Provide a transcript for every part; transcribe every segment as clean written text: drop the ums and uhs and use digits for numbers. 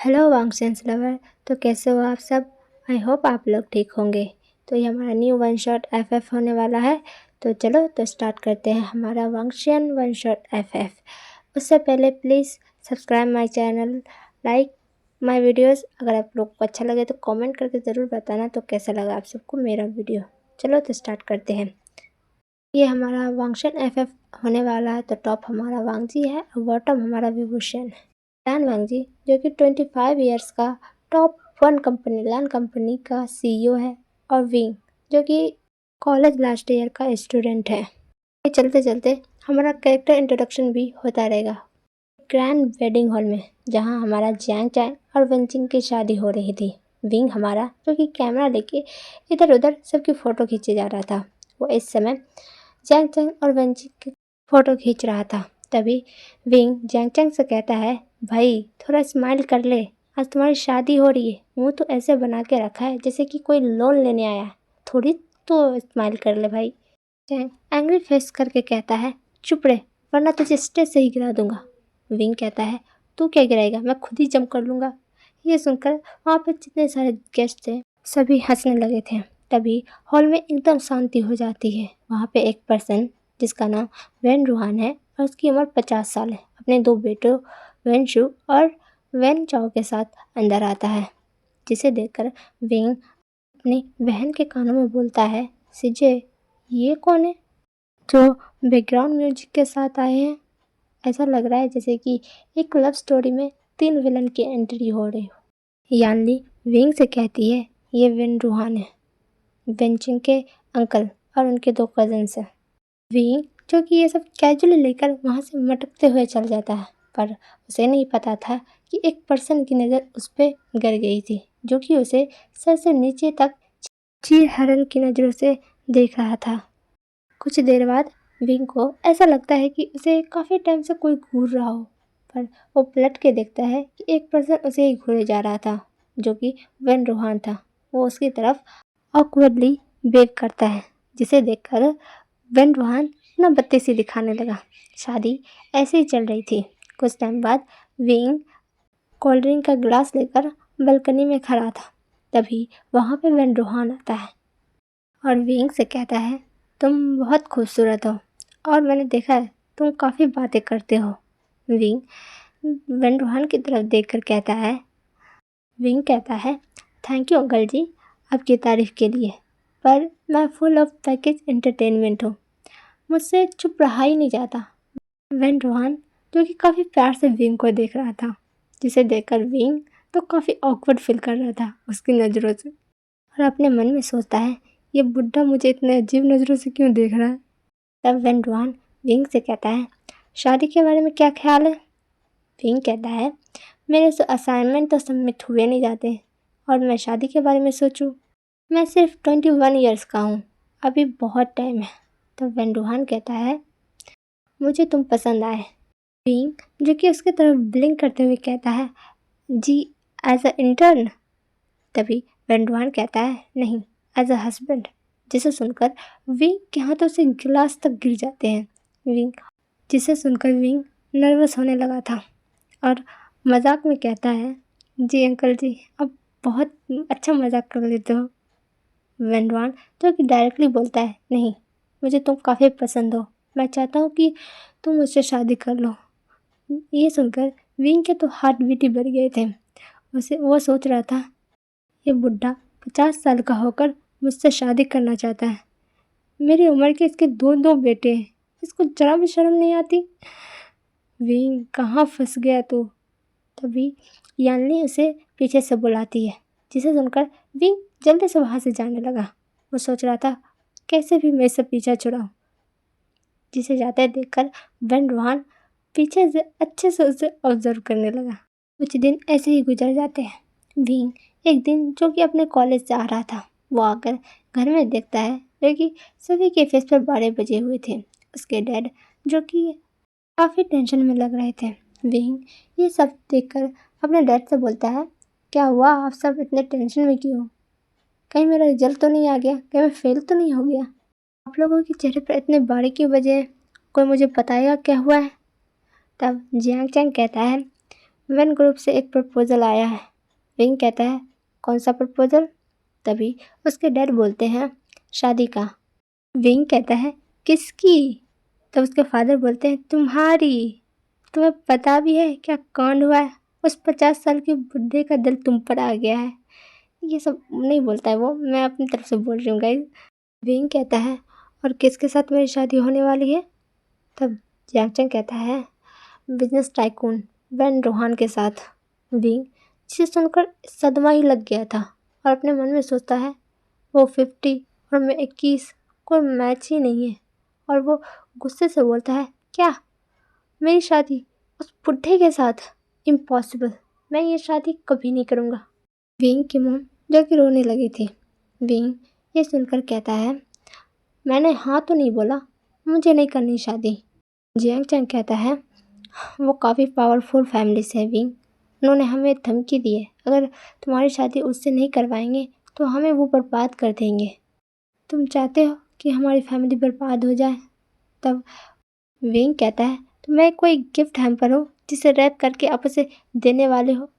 Hello वांगसेंस lover. तो कैसे हो आप सब? आई होप आप लोग ठीक होंगे। तो ये हमारा न्यू वन शॉट एफएफ होने वाला है। तो चलो तो स्टार्ट करते हैं हमारा वांगशियन वन शॉट एफएफ। उससे पहले please subscribe my channel, like my videos. अगर आप लोग को अच्छा लगे तो कमेंट करके ज़रूर बताना तो कैसा लगा आप सबको मेरा वीडियो। चलो तो स्टार्ट करते हैं। ये हमारा वांगशियन एफएफ होने वाला है। तो टॉप हमारा वांगजी है और बॉटम हमारा विभूषण है। लैन वांगजी जो कि 25 ईयर्स का टॉप 1 कंपनी लैन कंपनी का सीईओ है, और विंग जो कि कॉलेज लास्ट ईयर का स्टूडेंट है। ये चलते चलते हमारा कैरेक्टर इंट्रोडक्शन भी होता रहेगा ग्रैंड वेडिंग हॉल में, जहां हमारा जैंग चैंग और वेंचिंग की शादी हो रही थी। विंग हमारा जो कि कैमरा लेके इधर उधर सबकी फ़ोटो खींचे जा रहा था। वो इस समय जैंग चैंग और वेंचिंग की फ़ोटो खींच रहा था। तभी विंग जैंग चैंग से कहता है, भाई थोड़ा स्माइल कर ले, आज तुम्हारी शादी हो रही है। मुंह तो ऐसे बना के रखा है जैसे कि कोई लोन लेने आया है, थोड़ी तो स्माइल कर ले भाई। जैंग एंग्री फेस करके कहता है, चुप रहे वरना तुझे स्टेज से ही गिरा दूंगा। विंग कहता है, तू क्या गिराएगा, मैं खुद ही जंप कर लूँगा। ये सुनकर वहाँ पे जितने सारे गेस्ट थे सभी हंसने लगे थे। तभी हॉल में एकदम शांति हो जाती है। वहाँ पे एक पर्सन जिसका नाम वेन रूहान है और उसकी उम्र 50 साल है, अपने 2 बेटों वेन शू और वेन चाओ के साथ अंदर आता है, जिसे देखकर विंग अपनी बहन के कानों में बोलता है, सिजे ये कौन है जो बैकग्राउंड म्यूजिक के साथ आए हैं? ऐसा लग रहा है जैसे कि एक लव स्टोरी में 3 विलन की एंट्री हो रही हो। यानली विंग से कहती है, ये वेन रूहान है, वेंचिंग के अंकल और उनके 2 कजन्स हैं। विंग जो कि ये सब कैजुअली लेकर वहाँ से मटकते हुए चल जाता है, पर उसे नहीं पता था कि एक पर्सन की नज़र उस पर गिर गई थी, जो कि उसे सर से नीचे तक चीर हरण की नज़रों से देख रहा था। कुछ देर बाद विंग को ऐसा लगता है कि उसे काफ़ी टाइम से कोई घूर रहा हो, पर वो पलट के देखता है कि एक पर्सन उसे ही घूरे जा रहा था, जो कि वेन रूहान था। वो उसकी तरफ ऑकवर्डली वेव करता है, जिसे देखकर वेन रूहान अपना बत्तीसी दिखाने लगा। शादी ऐसे ही चल रही थी। कुछ टाइम बाद विंग कोल्ड ड्रिंक का गिलास लेकर बालकनी में खड़ा था। तभी वहाँ पे वेन रूहान आता है और विंग से कहता है, तुम बहुत खूबसूरत हो और मैंने देखा है तुम काफ़ी बातें करते हो। विंग वेन रूहान की तरफ देखकर कहता है, विंग कहता है, थैंक यू अंकल जी आपकी तारीफ़ के लिए, पर मैं फुल ऑफ पैकेज एंटरटेनमेंट हूँ, मुझसे चुप रहा ही नहीं जाता। वेन रूहान जो कि काफ़ी प्यार से विंग को देख रहा था, जिसे देखकर विंग तो काफ़ी ऑकवर्ड फील कर रहा था उसकी नज़रों से, और अपने मन में सोचता है, ये बुढ़ा मुझे इतने अजीब नज़रों से क्यों देख रहा है। तब वेन रूहान विंग से कहता है, शादी के बारे में क्या ख्याल है? विंग कहता है, मेरे से असाइनमेंट तो सबमिट हुए नहीं जाते और मैं शादी के बारे में सोचूं, मैं सिर्फ 21 ईयर्स का हूँ, अभी बहुत टाइम है। तब वेन रूहान कहता है, मुझे तुम पसंद आए। विंग जो कि उसकी तरफ ब्लिंक करते हुए कहता है, जी एज अ इंटर्न। तभी वेन रूहान कहता है, नहीं एज अ हस्बैंड। जिसे सुनकर विंग के हाथों से गिलास तक गिर जाते हैं। जिसे सुनकर विंग नर्वस होने लगा था और मजाक में कहता है, जी अंकल जी आप बहुत अच्छा मजाक कर लेते हो। वेन रूहान जो कि डायरेक्टली बोलता है, नहीं मुझे तुम काफ़ी पसंद हो, मैं चाहता हूँ कि तुम मुझसे शादी कर लो। ये सुनकर विंग के तो हार्ट बीट ही बढ़ गए थे। वो सोच रहा था, ये बुढ़ा 50 साल का होकर मुझसे शादी करना चाहता है, मेरी उम्र के इसके 2 बेटे हैं, इसको जरा भी शर्म नहीं आती। विंग कहाँ फंस गया तू। तभी यानली उसे पीछे से बुलाती है, जिसे सुनकर विंग जल्दी से वहाँ से जाने लगा। वो सोच रहा था कैसे भी मेरे से पीछा छुड़ाऊं। जिसे जाते देखकर वेन रूहान पीछे से अच्छे से उसे ऑब्जर्व करने लगा। कुछ दिन ऐसे ही गुजर जाते हैं। विंग एक दिन जो कि अपने कॉलेज से आ रहा था, वो आकर घर में देखता है कि सभी के फेस पर 12 बजे हुए थे। उसके डैड जो कि काफ़ी टेंशन में लग रहे थे। विंग ये सब देखकर अपने डैड से बोलता है, क्या हुआ आप सब इतने टेंशन में क्यों हो? कहीं मेरा रिजल्ट तो नहीं आ गया, कहीं मैं फेल तो नहीं हो गया? आप लोगों के चेहरे पर इतने बारीकी वजह, कोई मुझे बताएगा क्या हुआ है? तब जियांग चैंग कहता है, वैन ग्रुप से एक प्रपोज़ल आया है। विंग कहता है, कौन सा प्रपोज़ल? तभी उसके डैड बोलते हैं, शादी का। विंग कहता है, किसकी? तब उसके फादर बोलते हैं, तुम्हारी। तुम्हें पता भी है क्या कांड हुआ है? उस 50 साल के बुढ़े का दिल तुम पर आ गया है। ये सब नहीं बोलता है वो, मैं अपनी तरफ से बोल रही हूँ गाइस। विंग कहता है, और किसके साथ मेरी शादी होने वाली है? तब जैंगचैंग कहता है, बिजनेस टाइकून वैन रोहान के साथ। विंग जिसे सुनकर सदमा ही लग गया था और अपने मन में सोचता है, वो 50 और मैं 21, कोई मैच ही नहीं है। और वो गुस्से से बोलता है, क्या मेरी शादी उस बुढ़े के साथ? इम्पॉसिबल, मैं ये शादी कभी नहीं करूँगा। विंग की मोम जो कि रोने लगी थी। विंग ये सुनकर कहता है, मैंने हाँ तो नहीं बोला, मुझे नहीं करनी शादी। जियांग चैंग कहता है, वो काफ़ी पावरफुल फैमिली से है विंग, उन्होंने हमें धमकी दी है, अगर तुम्हारी शादी उससे नहीं करवाएंगे तो हमें वो बर्बाद कर देंगे। तुम चाहते हो कि हमारी फैमिली बर्बाद हो जाए? तब विंग कहता है, तो मैं कोई गिफ्ट हैम्पर हो जिसे रैप करके आप उसे देने वाले हो?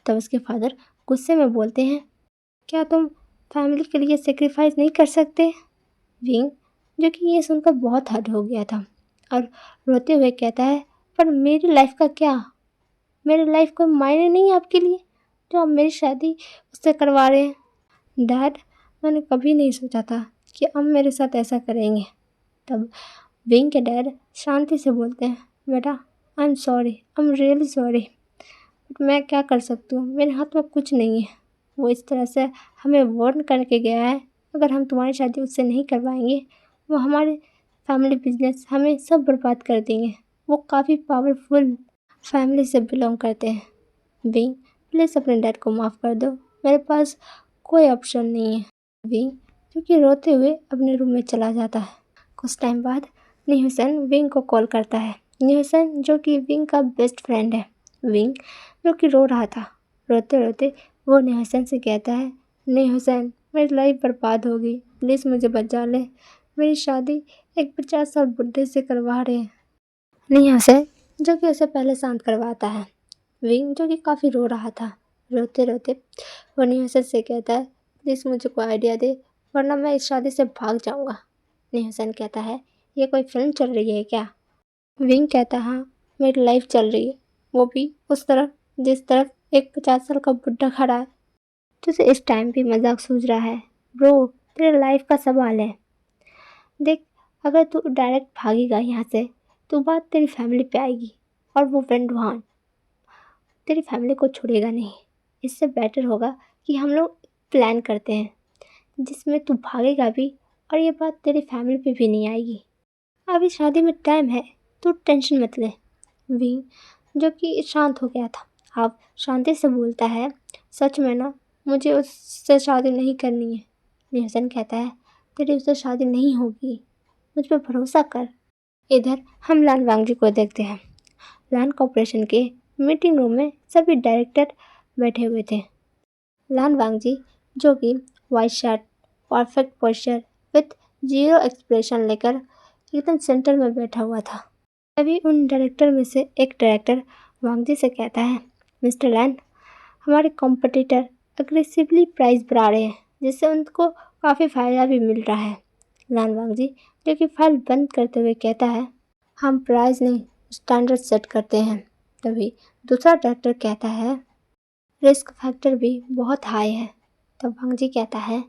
तब उसके फादर गुस्से में बोलते हैं, क्या तुम फैमिली के लिए सेक्रीफाइस नहीं कर सकते? विंग जो कि ये सुनकर बहुत हर्ट हो गया था और रोते हुए कहता है, पर मेरी लाइफ का क्या? मेरी लाइफ कोई मायने नहीं है आपके लिए जो आप मेरी शादी उससे करवा रहे हैं? डैड, मैंने कभी नहीं सोचा था कि अब मेरे साथ ऐसा करेंगे। तब विंग के डैड शांति से बोलते हैं, बेटा I am sorry, I am really sorry, but मैं क्या कर सकती हूँ, मेरे हाथ में कुछ नहीं है। वो इस तरह से हमें वार्न करके गया है, अगर हम तुम्हारी शादी उससे नहीं करवाएंगे वो हमारे फैमिली बिजनेस हमें सब बर्बाद कर देंगे। वो काफ़ी पावरफुल फैमिली से बिलोंग करते हैं। विंग प्लीज़ अपने डैड को माफ़ कर दो, मेरे पास कोई ऑप्शन नहीं है। विंग जो कि रोते हुए अपने रूम में चला जाता है। कुछ टाइम बाद न्यूसन विंग को कॉल करता है। न्यूसन जो कि विंग का बेस्ट फ्रेंड है। विंग जो कि रो रहा था, रोते रोते वो न्यूसन से कहता है, न्यूसन मेरी लाइफ बर्बाद हो गई, प्लीज़ मुझे बचा ले, मेरी शादी एक 50 साल बुढ़े से करवा रहे हैं। न्यूसन जो कि उसे पहले शांत करवाता है। विंग जो कि काफ़ी रो रहा था, रोते रोते वो न्यूसन से कहता है, प्लीज़ मुझे कोई आइडिया दे वरना मैं इस शादी से भाग जाऊंगा। न्यूसन कहता है, ये कोई फिल्म चल रही है क्या? विंग कहता है, हाँ मेरी लाइफ चल रही है, वो भी उस तरफ जिस तरफ एक 50 साल का बुढ़ा खड़ा है। तुझे इस टाइम भी मजाक सूझ रहा है? ब्रो, तेरे लाइफ का सवाल है। देख, अगर तू डायरेक्ट भागेगा यहाँ से तो बात तेरी फैमिली पे आएगी और वो वेंडवान तेरी फैमिली को छोड़ेगा नहीं। इससे बेटर होगा कि हम लोग प्लान करते हैं जिसमें तू भागेगा भी और ये बात तेरी फैमिली पे भी नहीं आएगी। अभी शादी में टाइम है, तू टेंशन मत ले। विंग जो कि शांत हो गया था अब शांति से बोलता है, सच में ना, मुझे उससे शादी नहीं करनी है। न्यूसन कहता है, तेरी उससे शादी नहीं होगी, मुझ पर भरोसा कर। इधर हम लान वांगजी को देखते हैं। लान कॉर्पोरेशन के मीटिंग रूम में सभी डायरेक्टर बैठे हुए थे। लान वांगजी जो कि white shirt, perfect posture with zero expression लेकर एकदम सेंटर में बैठा हुआ था। तभी उन डायरेक्टर में से एक डायरेक्टर वांगजी से कहता है, मिस्टर लैन, हमारे कॉम्पिटिटर अग्रेसिवली प्राइस बढ़ा रहे हैं जिससे उनको काफ़ी फ़ायदा भी मिल रहा है। लान वांगजी जो कि फाइल बंद करते हुए कहता है, हम प्राइस नहीं स्टैंडर्ड सेट करते हैं। तभी दूसरा डायरेक्टर कहता है, रिस्क फैक्टर भी बहुत हाई है। तब वांगजी कहता है,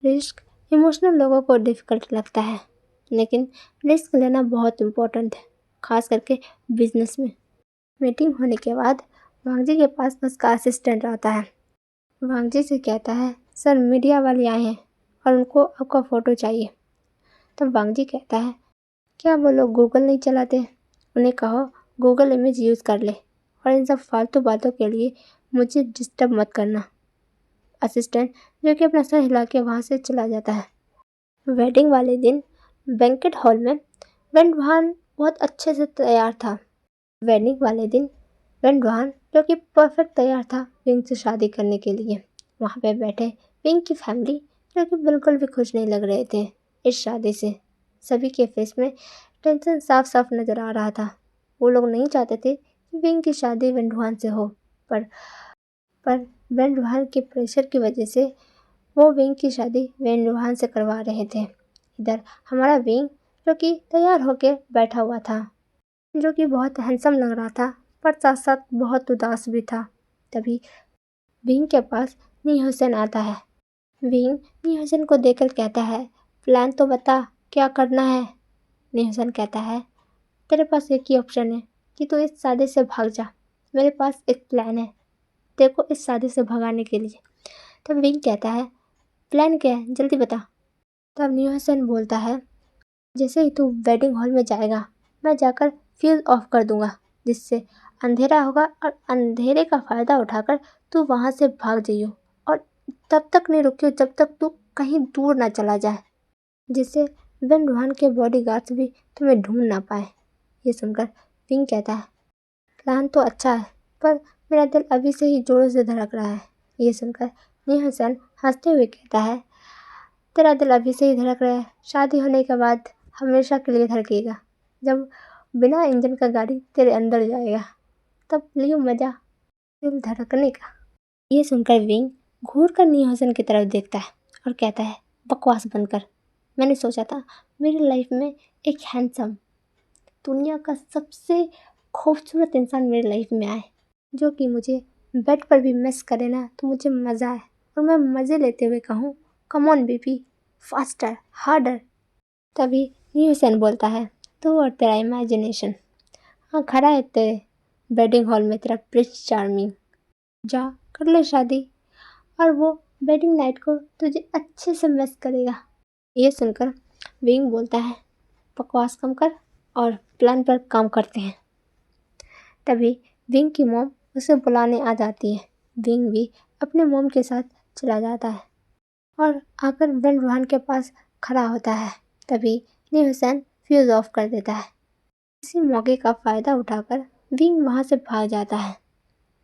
रिस्क इमोशनल लोगों को डिफ़िकल्ट लगता है, लेकिन रिस्क लेना बहुत इम्पोर्टेंट है, खास करके बिजनेस में। मीटिंग होने के बाद वांगजी के पास उसका असिस्टेंट आता है। वांगजी से कहता है, सर मीडिया वाले आए हैं और उनको आपका फ़ोटो चाहिए। तब वांगजी कहता है, क्या वो लोग गूगल नहीं चलाते? उन्हें कहो गूगल इमेज यूज़ कर ले और इन सब फालतू बातों के लिए मुझे डिस्टर्ब मत करना। असिस्टेंट जो कि अपना सर हिला के वहाँ से चला जाता है। वेडिंग वाले दिन बैंकेट हॉल में वेंडवान बहुत अच्छे से तैयार था। वेडिंग वाले दिन वेंडवान जो कि परफेक्ट तैयार था विंग से शादी करने के लिए। वहाँ पे बैठे विंग की फैमिली जो कि बिल्कुल भी खुश नहीं लग रहे थे इस शादी से। सभी के फेस में टेंशन साफ साफ नज़र आ रहा था। वो लोग नहीं चाहते थे कि विंग की शादी वेंडुहान से हो, पर पर वेंडुहान के प्रेशर की वजह से वो विंग की शादी वेंडुहान से करवा रहे थे। इधर हमारा विंग जो कि तैयार होके बैठा हुआ था, जो कि बहुत हैंडसम लग रहा था, पर साथ साथ बहुत उदास भी था। तभी विंग के पास नी हुसैन आता है। विंग नी हुसैन को देखकर कहता है, प्लान तो बता, क्या करना है। नी हुसैन कहता है, तेरे पास एक ही ऑप्शन है कि तू इस शादी से भाग जा। मेरे पास एक प्लान है तेरे को इस शादी से भगाने के लिए। तब विंग कहता है, प्लान क्या है, जल्दी बता। तब नी हुसैन बोलता है, जैसे ही तू वेडिंग हॉल में जाएगा, मैं जाकर फ्यूज ऑफ कर दूंगा, जिससे अंधेरा होगा और अंधेरे का फ़ायदा उठाकर तू वहाँ से भाग जाइयो और तब तक नहीं रुकियो जब तक तू कहीं दूर ना चला जाए, जिससे वेंडुहान के बॉडीगार्ड्स भी तुम्हें ढूंढ ना पाए। ये सुनकर विंग कहता है, प्लान तो अच्छा है, पर मेरा दिल अभी से ही जोरों से धड़क रहा है। ये सुनकर नी हुसैन हंसते हुए कहता है, तेरा दिल अभी से ही धड़क रहा है, शादी होने के बाद हमेशा के लिए धड़केगा। जब बिना इंजन का गाड़ी तेरे अंदर जाएगा, तब लियो मजा दिल धड़कने का। ये सुनकर विंग घूर कर नी हुसैन की तरफ देखता है और कहता है, बकवास बंद कर। मैंने सोचा था मेरी लाइफ में एक हैंडसम, दुनिया का सबसे खूबसूरत इंसान मेरी लाइफ में आए, जो कि मुझे बेड पर भी मिस करे ना तो मुझे मज़ा आए और मैं मज़े लेते हुए कहूँ, come on baby, faster, harder. तभी नी हुसैन बोलता है, तू और तेरा इमेजिनेशन, हाँ खड़ा है तेरे वेडिंग हॉल में तेरा प्रिंस चार्मिंग। जा कर ले शादी और वो वेडिंग नाइट को तुझे अच्छे से मिस करेगा। ये सुनकर विंग बोलता है, बकवास कम कर और प्लान पर काम करते हैं। तभी विंग की मॉम उसे बुलाने आ जाती है। विंग भी अपने मॉम के साथ चला जाता है और आकर वेंडुहान के पास खड़ा होता है। तभी नी हुसैन फ्यूज ऑफ कर देता है। इसी मौके का फ़ायदा उठाकर विंग वहाँ से भाग जाता है।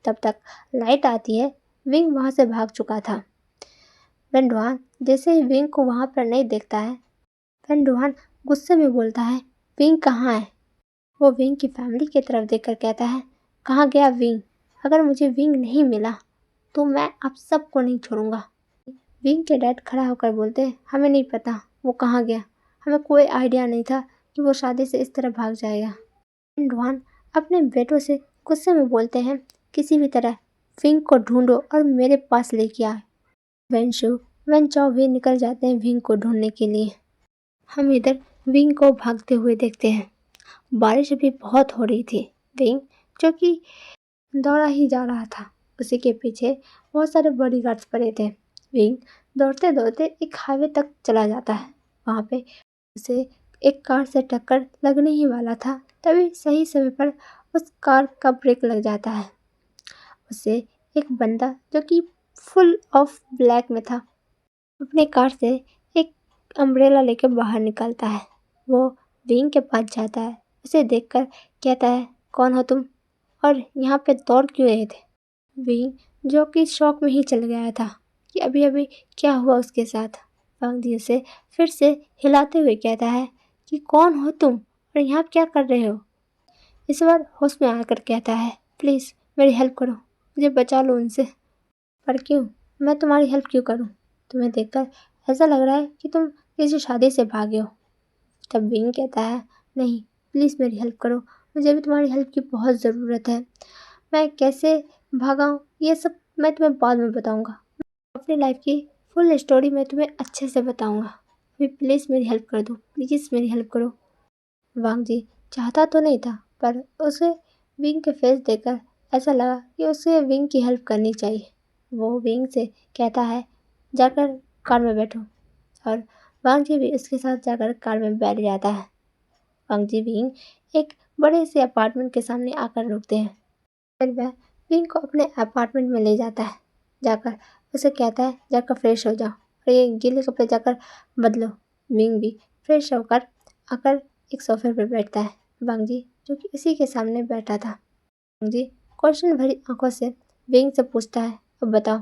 तब तक लाइट आती है, विंग वहाँ से भाग चुका था। वेंडुहान जैसे ही विंग को वहाँ पर नहीं देखता है, वेंडुहान गुस्से में बोलता है, विंग कहाँ है। वो विंग की फैमिली की तरफ देखकर कहता है, कहाँ गया विंग, अगर मुझे विंग नहीं मिला तो मैं आप सबको नहीं छोड़ूंगा। विंग के डैड खड़ा होकर बोलते हैं, हमें नहीं पता वो कहाँ गया, हमें कोई आइडिया नहीं था कि वो शादी से इस तरह भाग जाएगा। वेंडुहान अपने बेटों से गुस्से में बोलते हैं, किसी भी तरह विंग को ढूंढो और मेरे पास लेके आए। वेंशु वेंचाओ भी निकल जाते हैं विंग को ढूंढने के लिए। हम इधर विंग को भागते हुए देखते हैं। बारिश भी बहुत हो रही थी। विंग जो कि दौड़ा ही जा रहा था, उसी के पीछे बहुत सारे बॉडीगार्ड्स पड़े थे। विंग दौड़ते दौड़ते एक हाईवे तक चला जाता है। वहाँ पे उसे एक कार से टक्कर लगने ही वाला था, तभी सही समय पर उस कार का ब्रेक लग जाता है। उसे एक बंदा जो कि फुल ऑफ ब्लैक में था, अपने कार से एक अम्ब्रेला लेकर बाहर निकलता है। वो विंग के पास जाता है, उसे देखकर कहता है, कौन हो तुम और यहाँ पे दौड़ क्यों रहे थे। विंग जो कि शौक में ही चल गया था कि अभी अभी क्या हुआ उसके साथ। वांग उसे फिर से हिलाते हुए कहता है कि कौन हो तुम और यहाँ क्या कर रहे हो। इस बार होश में आकर कहता है, प्लीज़ मेरी हेल्प करो, मुझे बचा लो उनसे। पर क्यों, मैं तुम्हारी हेल्प क्यों करूँ, तुम्हें देखकर ऐसा लग रहा है कि तुम किसी शादी से भागे हो। तब विंग कहता है, नहीं प्लीज़ मेरी हेल्प करो, मुझे भी तुम्हारी हेल्प की बहुत ज़रूरत है। मैं कैसे भागा हूँ ये सब मैं तुम्हें बाद में बताऊँगा। अपनी लाइफ की फुल स्टोरी मैं तुम्हें अच्छे से बताऊँगा। अभी प्लीज़ मेरी हेल्प कर दो, प्लीज़ मेरी हेल्प करो। वांग जी चाहता तो नहीं था, पर उसे विंग के फेस देखकर ऐसा लगा कि उसे विंग की हेल्प करनी चाहिए। वो विंग से कहता है, जाकर कार में बैठो, और वांग जी भी उसके साथ जाकर कार में बैठ जाता है। वांग जी विंग एक बड़े से अपार्टमेंट के सामने आकर रुकते हैं। फिर वह विंग को अपने अपार्टमेंट में ले जाता है। जाकर उसे कहता है, जाकर फ्रेश हो जाओ और ये गीले कपड़े जाकर बदलो। विंग भी फ्रेश होकर आकर एक सोफे पर बैठता है। वांग जी जो कि उसी के सामने बैठा था। वांग जी क्वेश्चन भरी आंखों से विंग से पूछता है, अब बताओ।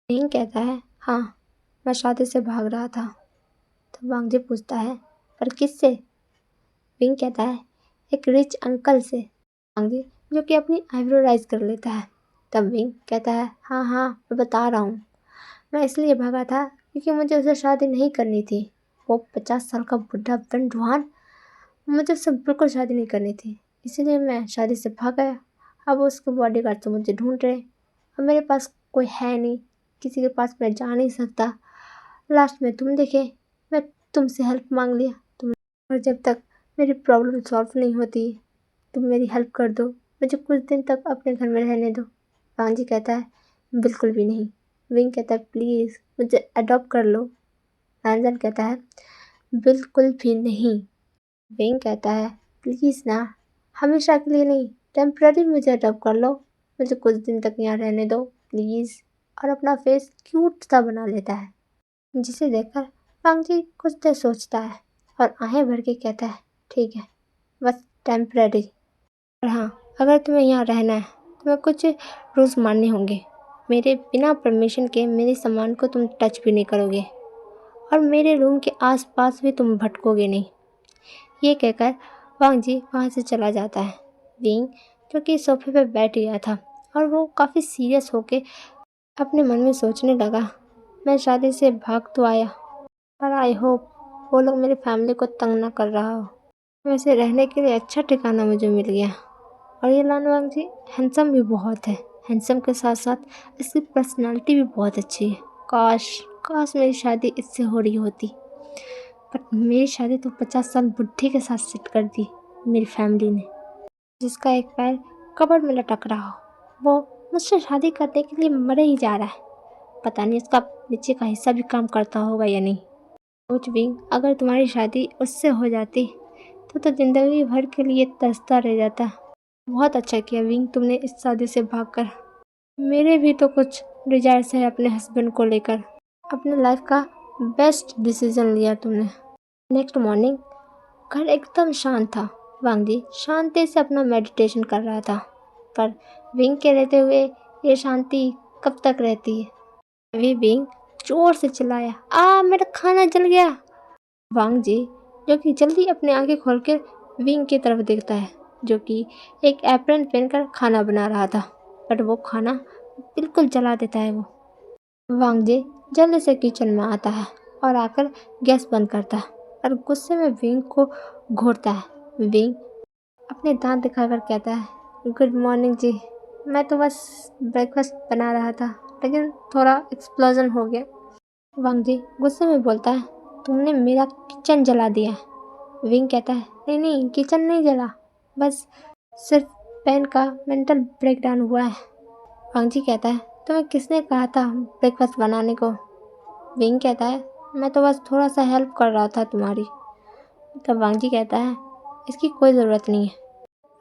विंग कहता है, हाँ मैं शादी से भाग रहा था। तो वांग जी पूछता है, पर किससे। विंग कहता है, एक रिच अंकल से। वांग जी जो कि अपनी आईब्रो राइज कर लेता है। तब विंग कहता है, हाँ हाँ मैं बता रहा हूँ, मैं इसलिए भागा था क्योंकि मुझे उससे शादी नहीं करनी थी। वो 50 साल का बुढ़ा बनजवान, मुझे उससे बिल्कुल शादी नहीं करनी थी, इसीलिए मैं शादी से भाग गया। अब उसके बॉडीगार्ड तो मुझे ढूंढ रहे, अब मेरे पास कोई है नहीं, किसी के पास मैं जा नहीं सकता। लास्ट में तुम दिखे, मैं तुमसे हेल्प मांग लिया तुम, और जब तक मेरी प्रॉब्लम सॉल्व नहीं होती तुम मेरी हेल्प कर दो, मुझे कुछ दिन तक अपने घर में रहने दो। पांजी कहता है, बिल्कुल भी नहीं। विंग कहता है, प्लीज़ मुझे अडॉप्ट कर लो। रंजन कहता है, बिल्कुल भी नहीं। विंग कहता है, प्लीज़ ना, हमेशा के लिए नहीं, टेम्पररी मुझे अडॉप्ट कर लो, मुझे कुछ दिन तक यहाँ रहने दो प्लीज़। और अपना फेस क्यूट सा बना लेता है, जिसे देखकर पांजी कुछ देर सोचता है और आहें भर के कहता है, ठीक है, बस टेम्पररी। और हाँ, अगर तुम्हें यहाँ रहना है तो तुम्हें कुछ रूल्स मानने होंगे। मेरे बिना परमिशन के मेरे सामान को तुम टच भी नहीं करोगे, और मेरे रूम के आसपास भी तुम भटकोगे नहीं। ये कहकर वांग जी वहाँ से चला जाता है। विंग, जो कि सोफे पर बैठ गया था, और वो काफ़ी सीरियस होके अपने मन में सोचने लगा, मैं शादी से भाग तो आया, पर आई होप वो लोग मेरी फैमिली को तंग ना कर रहा हो। वैसे रहने के लिए अच्छा ठिकाना मुझे मिल गया, और ये लानवांग जी हैंडसम भी बहुत है। हैंडसम के साथ साथ इसकी पर्सनालिटी भी बहुत अच्छी है। काश काश मेरी शादी इससे हो रही होती, बट मेरी शादी तो 50 साल बुढ़े के साथ सेट कर दी मेरी फैमिली ने, जिसका एक पैर कब्र में लटक रहा हो। वो मुझसे शादी करने के लिए मरे ही जा रहा है, पता नहीं इसका नीचे का हिस्सा भी काम करता होगा या नहीं। सोच विंग, अगर तुम्हारी शादी उससे हो जाती तो ज़िंदगी भर के लिए तरसता रह जाता। बहुत अच्छा किया विंग तुमने इस शादी से भागकर। मेरे भी तो कुछ डिजायर्स है अपने हस्बैंड को लेकर। अपने लाइफ का बेस्ट डिसीजन लिया तुमने। नेक्स्ट मॉर्निंग घर एकदम शांत था। वांग जी शांति से अपना मेडिटेशन कर रहा था, पर विंग के रहते हुए ये शांति कब तक रहती है। तभी विंग जोर से चिल्लाया, मेरा खाना जल गया। वांग जी, जो कि जल्दी अपनी आंखें खोलकर विंग की तरफ देखता है, जो कि एक एप्रन पहनकर खाना बना रहा था, बट वो खाना बिल्कुल जला देता है। वो वांग जी जल्दी से किचन में आता है और आकर गैस बंद करता है और गुस्से में विंग को घूरता है। विंग अपने दांत दिखाकर कहता है, गुड मॉर्निंग जी, मैं तो बस ब्रेकफास्ट बना रहा था, लेकिन थोड़ा एक्सप्लोजन हो गया। वांग जी गुस्से में बोलता है, तुमने मेरा किचन जला दिया। विंग कहता है, नहीं नहीं, किचन नहीं जला, बस सिर्फ पेन का मेंटल ब्रेकडाउन हुआ है। वांग जी कहता है, तुम्हें किसने कहा था ब्रेकफास्ट बनाने को। विंग कहता है, मैं तो बस थोड़ा सा हेल्प कर रहा था तुम्हारी। तब वांग जी कहता है, इसकी कोई ज़रूरत नहीं है।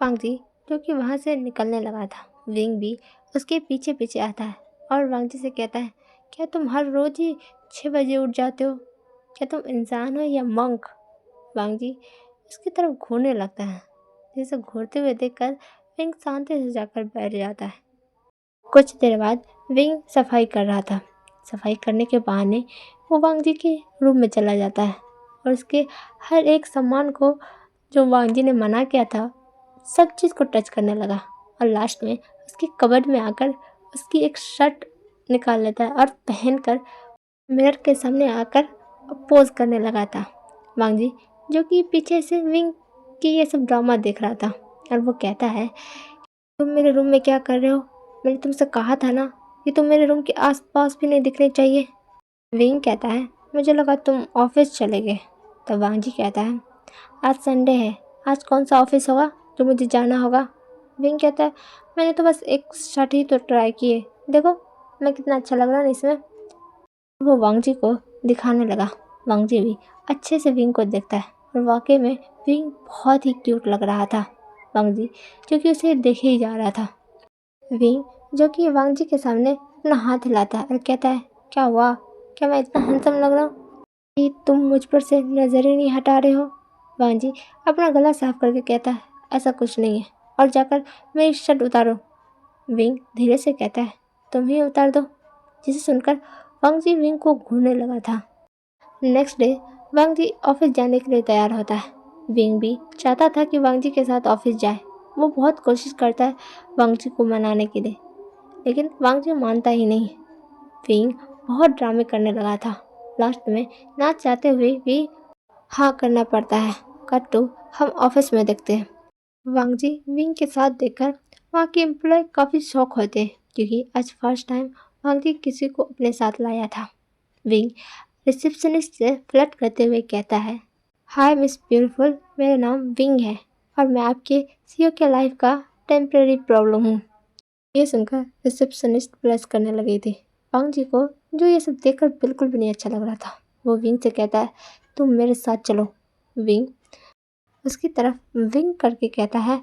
वांग जी जो कि वहाँ से निकलने लगा था, विंग भी उसके पीछे पीछे आता है और वांग जी से कहता है, क्या तुम हर रोज़ ही 6 बजे उठ जाते हो? क्या तुम इंसान हो या मंक? वांग जी उसकी तरफ घूरने लगता है, जिसे घूरते हुए देखकर विंग शांति से जाकर बैठ जाता है। कुछ देर बाद विंग सफाई कर रहा था। सफाई करने के बहाने वो वांग जी के रूम में चला जाता है और उसके हर एक सामान को जो वांग जी ने मना किया था सब चीज़ को टच करने लगा, और लास्ट में उसकी कबर्ड में आकर उसकी एक शर्ट निकाल लेता है और पहनकर मिरर के सामने आकर पोज करने लगा था। वांग जी जो कि पीछे से विंग की ये सब ड्रामा देख रहा था, और वो कहता है, तुम मेरे रूम में क्या कर रहे हो? मैंने तुमसे कहा था ना कि तुम मेरे रूम के आसपास भी नहीं दिखने चाहिए। विंग कहता है, मुझे लगा तुम ऑफिस चले गए। तब वांग जी कहता है, आज संडे है, आज कौन सा ऑफिस होगा जो मुझे जाना होगा। विंग कहता है, मैंने तो बस एक शर्ट ही तो ट्राई किए, देखो मैं कितना अच्छा लग रहा है इसमें। वो वांग जी को दिखाने लगा। वांग जी भी अच्छे से विंग को देखता है, और वाकई में विंग बहुत ही क्यूट लग रहा था। वांग जी जो कि उसे देखे ही जा रहा था। विंग जो कि वांग जी के सामने अपना हाथ हिलाता है और कहता है, क्या हुआ, क्या मैं इतना हैंडसम लग रहा हूँ कि तुम मुझ पर से नज़र ही नहीं हटा रहे हो। वांग जी अपना गला साफ करके कहता है, ऐसा कुछ नहीं है, और जाकर मेरी शर्ट उतारो। विंग धीरे से कहता है, तुम ही उतार दो, जिसे सुनकर वांग जी विंग को घूरने लगा था। नेक्स्ट डे वांग जी ऑफिस जाने के लिए तैयार होता है। विंग भी चाहता था कि वांग जी के साथ ऑफिस जाए, वो बहुत कोशिश करता है वांग जी को मनाने के लिए, लेकिन वांग जी मानता ही नहीं। विंग बहुत ड्रामे करने लगा था। लास्ट में ना चाहते हुए भी हाँ करना पड़ता है। कट टू हम ऑफिस में देखते हैं। वांग जी विंग के साथ देखकर वहाँ के एम्प्लॉय काफ़ी शौक होते हैं, क्योंकि आज फर्स्ट टाइम वांग जी किसी को अपने साथ लाया था। विंग रिसेप्शनिस्ट से फ्लर्ट करते हुए कहता है, हाय मिस ब्यूटीफुल, मेरा नाम विंग है और मैं आपके सीईओ के लाइफ का टेम्परेरी प्रॉब्लम हूँ। ये सुनकर रिसेप्शनिस्ट ब्लश करने लगी थी। वांग जी को जो ये सब देखकर बिल्कुल भी नहीं अच्छा लग रहा था। वो विंग से कहता है, तुम मेरे साथ चलो। विंग उसकी तरफ विंग करके कहता है,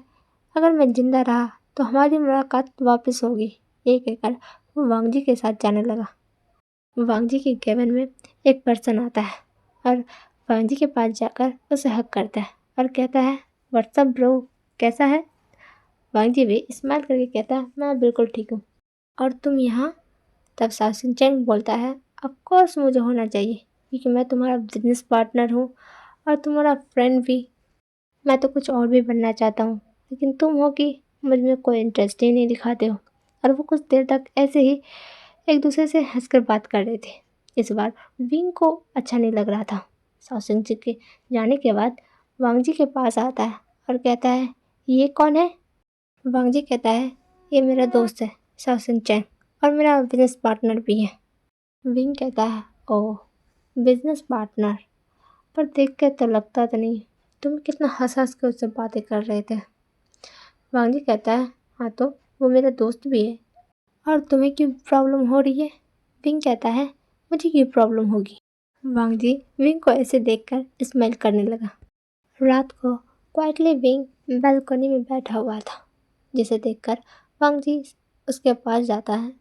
अगर मैं जिंदा रहा तो हमारी मुलाकात वापस होगी। ये कहकर वो वांग जी के साथ जाने लगा। वांग जी के केबिन में एक पर्सन आता है और वांग जी के पास जाकर उसे हक करता है और कहता है, व्हाट्सअप ब्रो, कैसा है? वांग जी भी स्माइल करके कहता है, मैं बिल्कुल ठीक हूँ। और तुम यहाँ? तब सासिन चैंग बोलता है, ऑफ कोर्स मुझे होना चाहिए, क्योंकि मैं तुम्हारा बिजनेस पार्टनर हूँ और तुम्हारा फ्रेंड भी। मैं तो कुछ और भी बनना चाहता हूँ, लेकिन तुम हो कि मुझ में कोई इंटरेस्ट ही नहीं दिखाते हो। और वो कुछ देर तक ऐसे ही एक दूसरे से हंसकर बात कर रहे थे। इस बार विंग को अच्छा नहीं लग रहा था। सासिंग जी के जाने के बाद वांग जी के पास आता है और कहता है, ये कौन है? वांग जी कहता है, ये मेरा दोस्त है सासिंग चैंग और मेरा बिजनेस पार्टनर भी है। विंग कहता है, ओह बिजनेस पार्टनर, पर देख के तो लगता तो नहीं। तुम कितना हंस हंस के उससे बातें कर रहे थे। वांग जी कहता है, हाँ तो वो मेरा दोस्त भी है। और तुम्हें क्यों प्रॉब्लम हो रही है? विंग कहता है, मुझे क्यों प्रॉब्लम होगी? वांग जी विंग को ऐसे देखकर स्माइल करने लगा। रात को क्वाइटली विंग बालकनी में बैठा हुआ था, जिसे देखकर वांग जी उसके पास जाता है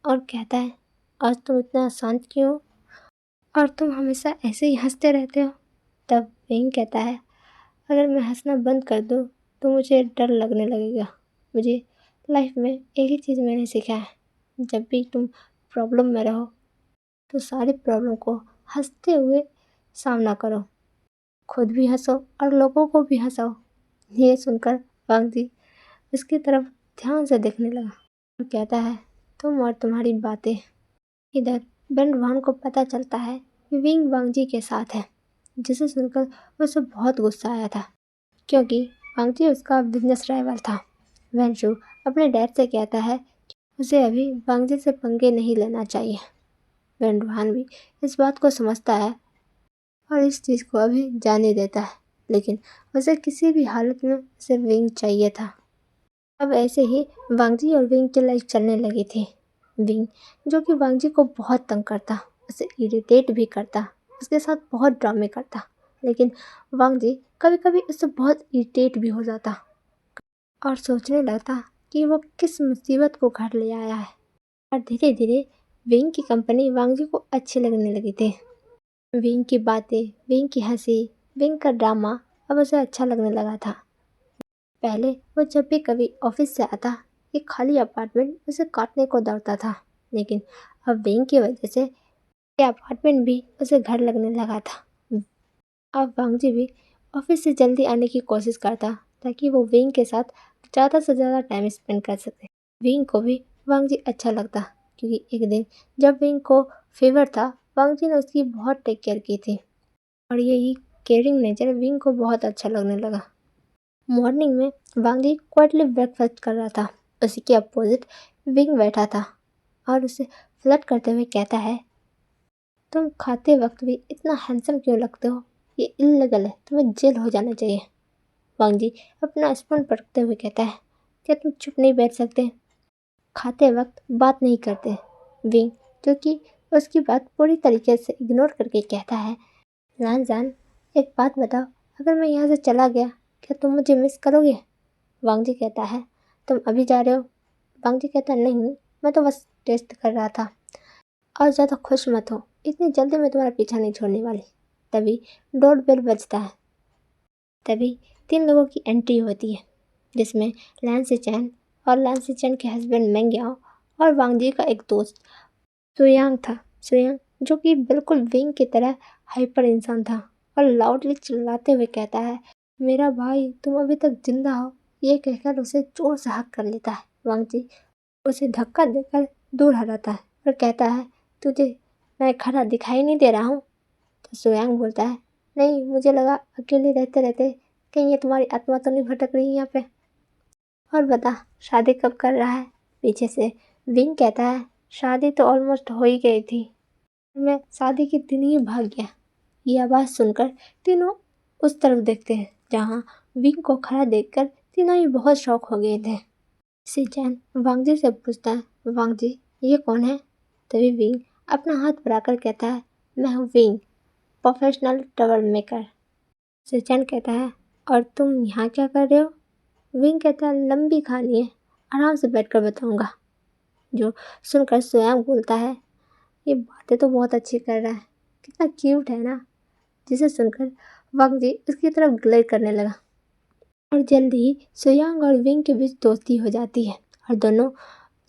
और कहता है, आज तुम इतना शांत क्यों हो और तुम हमेशा ऐसे ही हंसते रहते हो? तब विंग कहता है, अगर मैं हंसना बंद कर दूँ तो मुझे डर लगने लगेगा। मुझे लाइफ में एक ही चीज़ मैंने सीखा है, जब भी तुम प्रॉब्लम में रहो तो सारी प्रॉब्लम को हंसते हुए सामना करो, खुद भी हंसो और लोगों को भी हंसाओ। ये सुनकर वांग जी उसकी तरफ ध्यान से देखने लगा और कहता है, तुम और तुम्हारी बातें। इधर बेन वान को पता चलता है कि विंग वांग जी के साथ है, जिसे सुनकर उसे बहुत गुस्सा आया था, क्योंकि वांग जी उसका बिजनेस राइवल था। वेंशु अपने डैड से कहता है कि उसे अभी वांग जी से पंगे नहीं लेना चाहिए। बेन वान भी इस बात को समझता है और इस चीज़ को अभी जाने देता है, लेकिन उसे किसी भी हालत में उसे विंग चाहिए था। अब ऐसे ही वांग जी और विंग की लाइफ चलने लगी थी। विंग जो कि वांग जी को बहुत तंग करता, उसे इरिटेट भी करता, उसके साथ बहुत ड्रामे करता, लेकिन वांग जी कभी कभी उससे बहुत इरिटेट भी हो जाता और सोचने लगता कि वो किस मुसीबत को घर ले आया है। और धीरे धीरे विंग की कंपनी वांग जी को अच्छी लगने लगी थी। विंग की बातें, विंग की हंसी, विंग का ड्रामा अब उसे अच्छा लगने लगा था। पहले वो जब भी कभी ऑफिस से आता, ये खाली अपार्टमेंट उसे काटने को दौड़ता था, लेकिन अब विंग की वजह से ये अपार्टमेंट भी उसे घर लगने लगा था। अब वांग जी भी ऑफिस से जल्दी आने की कोशिश करता, ताकि वो विंग के साथ ज़्यादा से ज़्यादा टाइम स्पेंड कर सके। विंग को भी वांग जी अच्छा लगता, क्योंकि एक दिन जब विंग को फीवर था, वांग जी ने उसकी बहुत टेक केयर की थी और यही केयरिंग नेचर विंग को बहुत अच्छा लगने लगा। मॉर्निंग में वांग जी क्वाइटली ब्रेकफास्ट कर रहा था। उसी के अपोजिट विंग बैठा था और उसे फ्लर्ट करते हुए कहता है, तुम खाते वक्त भी इतना हैंडसम क्यों लगते हो? ये इल्लीगल है, तुम्हें जेल हो जाना चाहिए। वांग जी अपना स्पून पटकते हुए कहता है, क्या तुम चुप नहीं बैठ सकते? खाते वक्त बात नहीं करते। विंग जो कि उसकी बात पूरी तरीके से इग्नोर करके कहता है, जान एक बात बताओ, अगर मैं यहाँ से चला गया क्या तुम मुझे मिस करोगे? वांग जी कहता है, तुम अभी जा रहे हो? वांग जी कहता है, नहीं, मैं तो बस टेस्ट कर रहा था। और ज़्यादा खुश मत हो, इतनी जल्दी मैं तुम्हारा पीछा नहीं छोड़ने वाली। तभी डोर बेल बजता है। तभी 3 लोगों की एंट्री होती है, जिसमें लैंसी चैन और लैंसी चैन के हस्बैंड मेंग्याओ और वांग जी का एक दोस्त सुयांग था। सुयांग जो कि बिल्कुल विंग की तरह हाइपर इंसान था और लाउडली चिल्लाते हुए कहता है, मेरा भाई तुम अभी तक जिंदा हो, ये कहकर उसे जोर से हक कर लेता है। वांग जी उसे धक्का देकर दूर हटाता है और कहता है, तुझे मैं खड़ा दिखाई नहीं दे रहा हूँ? तो सुयांग बोलता है, नहीं, मुझे लगा अकेले रहते रहते कहीं ये तुम्हारी आत्मा तो नहीं भटक रही यहाँ पे। और बता, शादी कब कर रहा है? पीछे से विंग कहता है, शादी तो ऑलमोस्ट हो ही गई थी, मैं शादी के दिन ही भाग गया। ये आवाज़ सुनकर तीनों उस तरफ देखते हैं जहाँ विंग को खड़ा देखकर तीनों ही बहुत शौक हो गए थे। सिचैन वांग जी से पूछता है, वांग जी ये कौन है? तभी विंग अपना हाथ बढ़ाकर कहता है, मैं हूँ विंग, प्रोफेशनल ट्रबल मेकर। सिचैन कहता है, और तुम यहाँ क्या कर रहे हो? विंग कहता है, लंबी कहानी है, आराम से बैठकर बताऊंगा। जो सुनकर स्वयं बोलता है, ये बातें तो बहुत अच्छी कर रहा है, कितना क्यूट है ना। जिसे सुनकर वांग जी उसकी तरफ ग्लेर करने लगा और जल्दी ही सुयांग और विंग के बीच दोस्ती हो जाती है और दोनों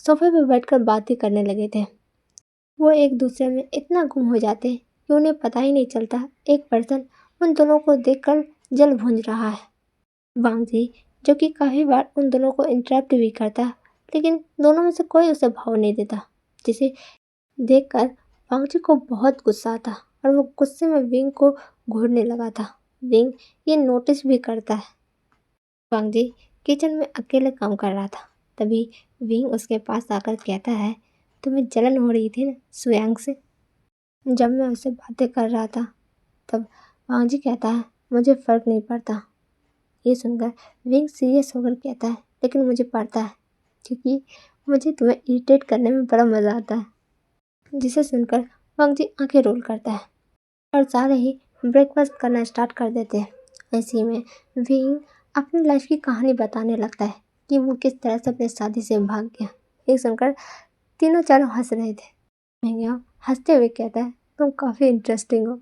सोफे पर बैठकर बातें करने लगे थे। वो एक दूसरे में इतना गुम हो जाते हैं कि उन्हें पता ही नहीं चलता एक पर्सन उन दोनों को देखकर जल भूंज रहा है। वांग जी जो कि काफ़ी बार उन दोनों को इंटरप्ट भी करता है, लेकिन दोनों में से कोई उसे भाव नहीं देता, जिसे देखकर वांग जी को बहुत गुस्सा आता और वो गुस्से में विंग को घूरने लगा था। विंग ये नोटिस भी करता है। वांग जी किचन में अकेले काम कर रहा था, तभी विंग उसके पास आकर कहता है, तुम्हें जलन हो रही थी ना सुयांग से, जब मैं उससे बातें कर रहा था। तब वांग जी कहता है, मुझे फ़र्क नहीं पड़ता। ये सुनकर विंग सीरियस होकर कहता है, लेकिन मुझे पड़ता है, क्योंकि मुझे तुम्हें इरिटेट करने में बड़ा मज़ा आता है। जिसे सुनकर वांग जी आंखें रोल करता है और सारे ही ब्रेकफास्ट करना स्टार्ट कर देते हैं। इसी में विंग अपनी लाइफ की कहानी बताने लगता है कि वो किस तरह से अपनी शादी से भाग गया। ये सुनकर तीनों चारों हंस रहे थे। मिंग हंसते हुए कहता है, तुम काफ़ी इंटरेस्टिंग हो।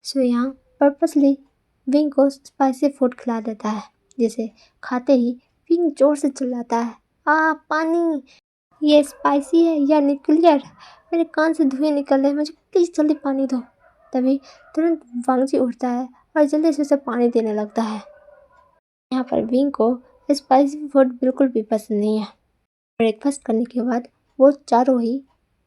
सुयांग पर्पसली विंग को स्पाइसी फूड खिला देता है, जिसे खाते ही विंग जोर से चिल्लाता है, पानी! ये स्पाइसी है या न्यूक्लियर? मेरे कान से धुएं निकल रहे हैं, मुझे प्लीज़ जल्दी पानी दो। तभी तुरंत वांग जी उठता है और जल्दी से उसे पानी देने लगता है। यहाँ पर विंग को स्पाइसी फूड बिल्कुल भी पसंद नहीं है। ब्रेकफास्ट करने के बाद वो चारों ही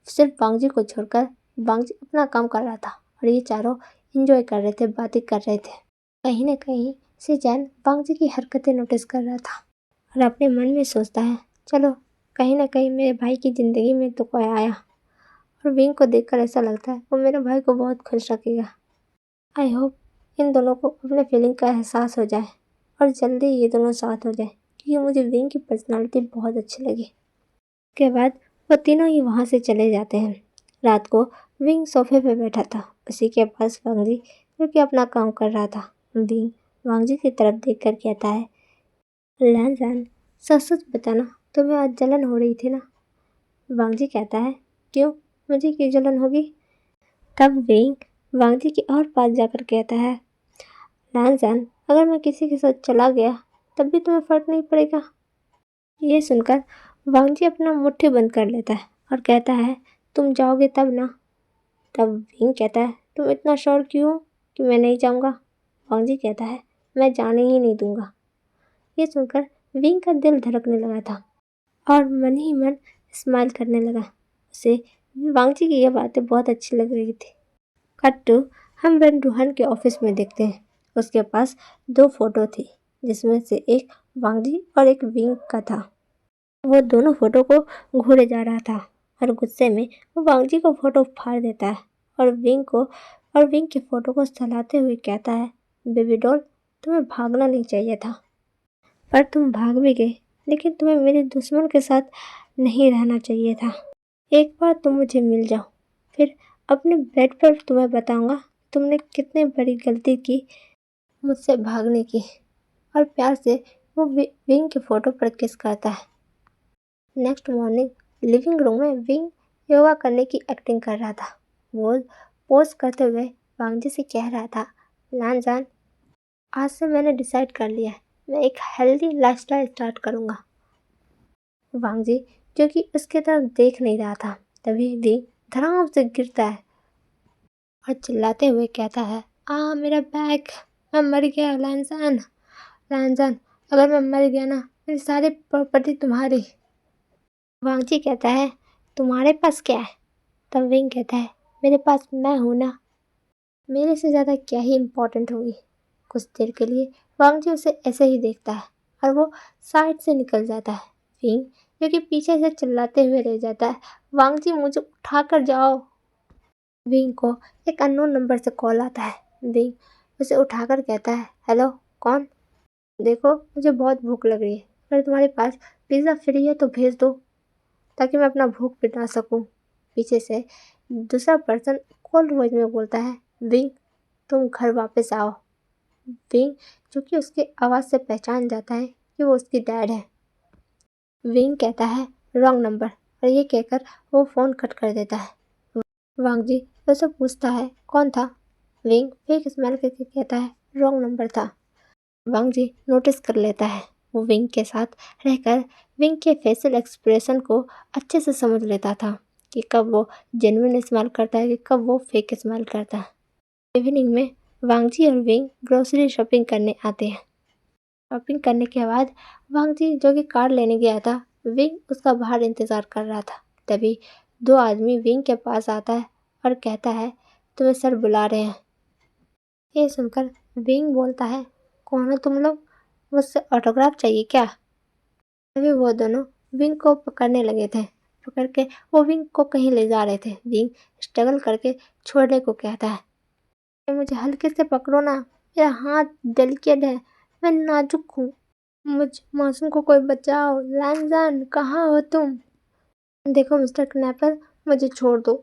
सिर्फ वांग जी को छोड़कर, वांग जी अपना काम कर रहा था और ये चारों एंजॉय कर रहे थे, बातें कर रहे थे। कहीं न कहीं सिचैन वांग जी की हरकतें नोटिस कर रहा था और अपने मन में सोचता है, चलो कहीं ना कहीं मेरे भाई की ज़िंदगी में तो कोई आया। और विंग को देखकर ऐसा लगता है वो मेरे भाई को बहुत खुश रखेगा। आई होप इन दोनों को अपने फीलिंग का एहसास हो जाए और जल्दी ये दोनों साथ हो जाए, क्योंकि मुझे विंग की पर्सनालिटी बहुत अच्छी लगी। उसके बाद वो तीनों ही वहाँ से चले जाते हैं। रात को विंग सोफे पे बैठा था, उसी के पास वांग जी जो कि अपना काम कर रहा था। विंग वांग जी की तरफ देखकर कहता है, लैन लैन, सच सच बताना, तुम्हें आज जलन हो रही थी ना? वांग जी कहता है, क्यों, मुझे क्यों जलन होगी? तब विंग वांग जी के और पास जाकर कहता है, लैन, अगर मैं किसी के साथ चला गया तब भी तुम्हें फर्क नहीं पड़ेगा? ये सुनकर वांग जी अपना मुट्ठी बंद कर लेता है और कहता है, तुम जाओगे तब ना? तब विंग कहता है, तुम इतना श्योर क्यों हो कि मैं नहीं जाऊँगा? वांग जी कहता है, मैं जाने ही नहीं दूंगा। ये सुनकर विंग का दिल धड़कने लगा था और मन ही मन स्माइल करने लगा। उसे वांग जी की ये बातें बहुत अच्छी लग रही थी। कट टू हम बेन रूहान के ऑफिस में देखते हैं। उसके पास 2 फोटो थी, जिसमें से एक वांग जी और एक विंग का था। वो दोनों फोटो को घूरे जा रहा था और गुस्से में वो वांग जी को फोटो फाड़ देता है और विंग के फोटो को सहलाते हुए कहता है, बेबी डॉल, तुम्हें भागना नहीं चाहिए था, पर तुम भाग भी गए, लेकिन तुम्हें मेरे दुश्मन के साथ नहीं रहना चाहिए था। एक बार तुम मुझे मिल जाओ, फिर अपने बेड पर तुम्हें बताऊंगा तुमने कितनी बड़ी गलती की मुझसे भागने की। और प्यार से वो विंग के फोटो पर किस करता है। नेक्स्ट मॉर्निंग लिविंग रूम में विंग योगा करने की एक्टिंग कर रहा था। वो पोज करते हुए वांग जी से कह रहा था, लानजान, आज से मैंने डिसाइड कर लिया है, मैं एक हेल्दी लाइफस्टाइल स्टार्ट करूँगा। वांग जी जो कि उसके तरफ देख नहीं रहा था, तभी विंग धड़ाम से गिरता है और चिल्लाते हुए कहता है, मेरा बैग, मैं मर गया। लानजान, अगर मैं मर गया ना, मेरी सारी प्रॉपर्टी तुम्हारी। वांगजी कहता है, तुम्हारे पास क्या है? तब विंग कहता है, मेरे पास मैं हूँ ना, मेरे से ज़्यादा क्या ही इम्पोर्टेंट होगी। कुछ देर के लिए वांगजी उसे ऐसे ही देखता है और वो साइड से निकल जाता है। विंग जो कि पीछे से चिल्लाते हुए रह जाता है, वांगजी मुझे उठा कर जाओ। विंग को एक अननोन नंबर से कॉल आता है। विंग उसे उठाकर कहता है, हेलो, कौन? देखो, मुझे बहुत भूख लग रही है, अगर तुम्हारे पास पिज़्ज़ा फ्री है तो भेज दो, ताकि मैं अपना भूख मिटा सकूं। पीछे से दूसरा पर्सन कोल्ड वॉइस में बोलता है, विंग, तुम घर वापस आओ। विंग जो कि उसकी आवाज़ से पहचान जाता है कि वो उसकी डैड है। विंग कहता है, रॉन्ग नंबर, और ये कहकर वो फ़ोन कट कर देता है। वांगजी उससे पूछता है, कौन था? विंग फेक स्माइल करके कहता है, रॉन्ग नंबर था। वांगजी नोटिस कर लेता है। वो विंग के साथ रहकर विंग के फेशियल एक्सप्रेशन को अच्छे से समझ लेता था कि कब वो जेन्युइन स्माइल करता है, कि कब वो फेक स्माइल करता है। इवनिंग में वांगजी और विंग ग्रोसरी शॉपिंग करने आते हैं। शॉपिंग करने के बाद वांगजी जो कि कार लेने गया था, विंग उसका बाहर इंतज़ार कर रहा था। तभी दो आदमी विंग के पास आता है और कहता है, तुम्हें सर बुला रहे हैं। ये सुनकर विंग बोलता है, कौन हो तुम लोग? मुझसे ऑटोग्राफ चाहिए क्या? तभी वो दोनों विंग को पकड़ने लगे थे। पकड़ के वो विंग को कहीं ले जा रहे थे। विंग स्ट्रगल करके छोड़ने को कहता है, मुझे हल्के से पकड़ो ना, मेरा हाथ डेलिकेट है, मैं नाजुक हूँ, मुझ मासूम को कोई बचाओ। लैंगजान, कहाँ हो तुम? देखो मिस्टर किडनैपर, मुझे छोड़ दो,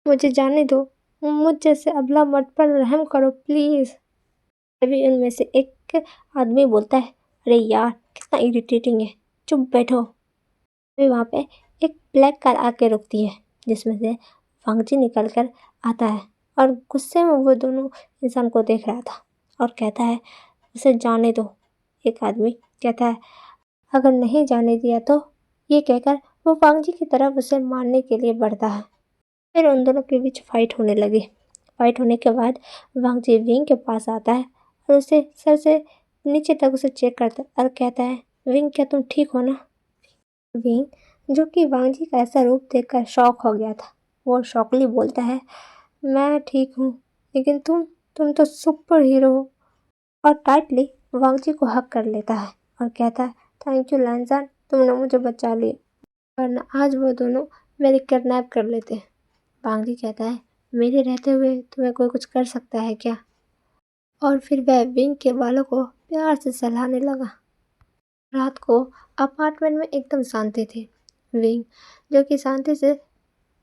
मुझे जाने दो, मुझ जैसे अबला मर्द पर रहम करो प्लीज़। तभी उनमें से एक आदमी बोलता है, अरे यार, कितना इरिटेटिंग है, चुप बैठो। तभी वहाँ पे एक ब्लैक कार आके रुकती है, जिसमें से वांगजी निकल कर आता है और गुस्से में वो दोनों इंसान को देख रहा था और कहता है, उसे जाने दो। एक आदमी कहता है, अगर नहीं जाने दिया तो? ये कहकर वो वांगजी की तरफ उसे मारने के लिए बढ़ता है। फिर उन दोनों के बीच फाइट होने लगी। फाइट होने के बाद वांगजी विंग के पास आता है और उसे सर से नीचे तक उसे चेक करता है और कहता है, विंग, क्या तुम ठीक हो ना? विंग जो कि वांगजी का ऐसा रूप देखकर शॉक हो गया था, वो शॉकली बोलता है, मैं ठीक हूँ, लेकिन तुम तो सुपर हीरो हो। और टाइटली वांगजी को हक कर लेता है और कहता है, थैंक यू लैंजान, तुमने मुझे बचा लिया, वरना आज वो दोनों मेरे किडनैप कर लेते। वांगजी कहता है, मेरे रहते हुए तुम्हें कोई कुछ कर सकता है क्या? और फिर वह विंग के बालों को प्यार से सहलाने लगा। रात को अपार्टमेंट में एकदम शांति थी। विंग जो कि शांति से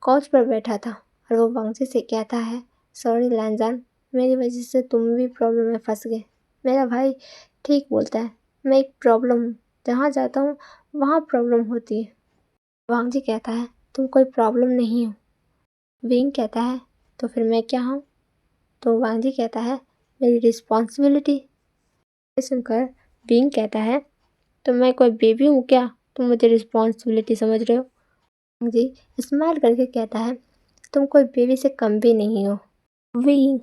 काउच पर बैठा था और वो वांगजी से कहता है, सॉरी लैंजान, मेरी वजह से तुम भी प्रॉब्लम में फंस गए। मेरा भाई ठीक बोलता है, मैं एक प्रॉब्लम हूँ, जहाँ जाता हूँ वहाँ प्रॉब्लम होती है। वांगजी कहता है, तुम कोई प्रॉब्लम नहीं हो। विंग कहता है, तो फिर मैं क्या हूँ? तो वांगजी कहता है, मेरी रिस्पॉन्सिबिलिटी। ये सुनकर विंग कहता है, तो मैं कोई बेबी हूँ क्या, तुम मुझे रिस्पॉन्सिबिलिटी समझ रहे हो? वांगजी स्माइल करके कहता है, तुम कोई बेबी से कम भी नहीं हो। विंग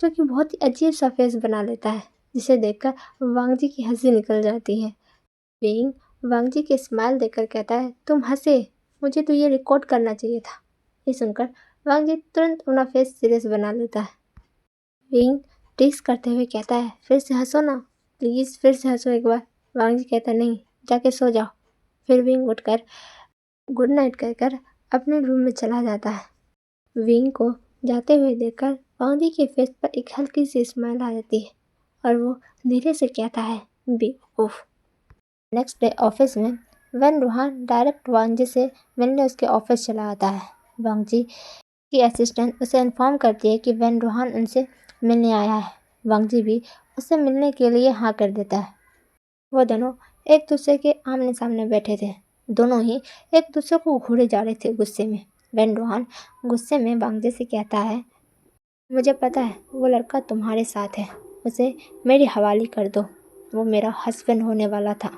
जो कि बहुत ही अजीब सा फेस बना लेता है, जिसे देखकर वांगजी की हंसी निकल जाती है। विंग वांगजी की स्माइल देखकर कहता है, तुम हंसे, मुझे तो ये रिकॉर्ड करना चाहिए था। ये सुनकर वांगजी तुरंत अपना फेस सीरियस बना लेता है। विंग टीस करते हुए कहता है, फिर से हंसो ना प्लीज़, फिर से हंसो एक बार। वांगजी कहता है, नहीं, जाके सो जाओ। फिर विंग उठकर गुड नाइट कहकर अपने रूम में चला जाता है। विंग को जाते हुए देखकर वांगजी के फेस पर एक हल्की सी स्माइल आ जाती है और वो धीरे से कहता है, बेवकूफ़। नेक्स्ट डे ऑफिस में वेन रूहान डायरेक्ट वांगजी से मिलने उसके ऑफिस चला आता है। वांगजी की असिस्टेंट उसे इन्फॉर्म करती है कि वेन रूहान उनसे मिलने आया है। वांगजी भी उससे मिलने के लिए हाँ कर देता है। वो दोनों एक दूसरे के आमने सामने बैठे थे। दोनों ही एक दूसरे को घूरे जा रहे थे गुस्से में। वेन रूहान गुस्से में वांगजी से कहता है, मुझे पता है वो लड़का तुम्हारे साथ है, उसे मेरे हवाले कर दो, वो मेरा हस्बैंड होने वाला था।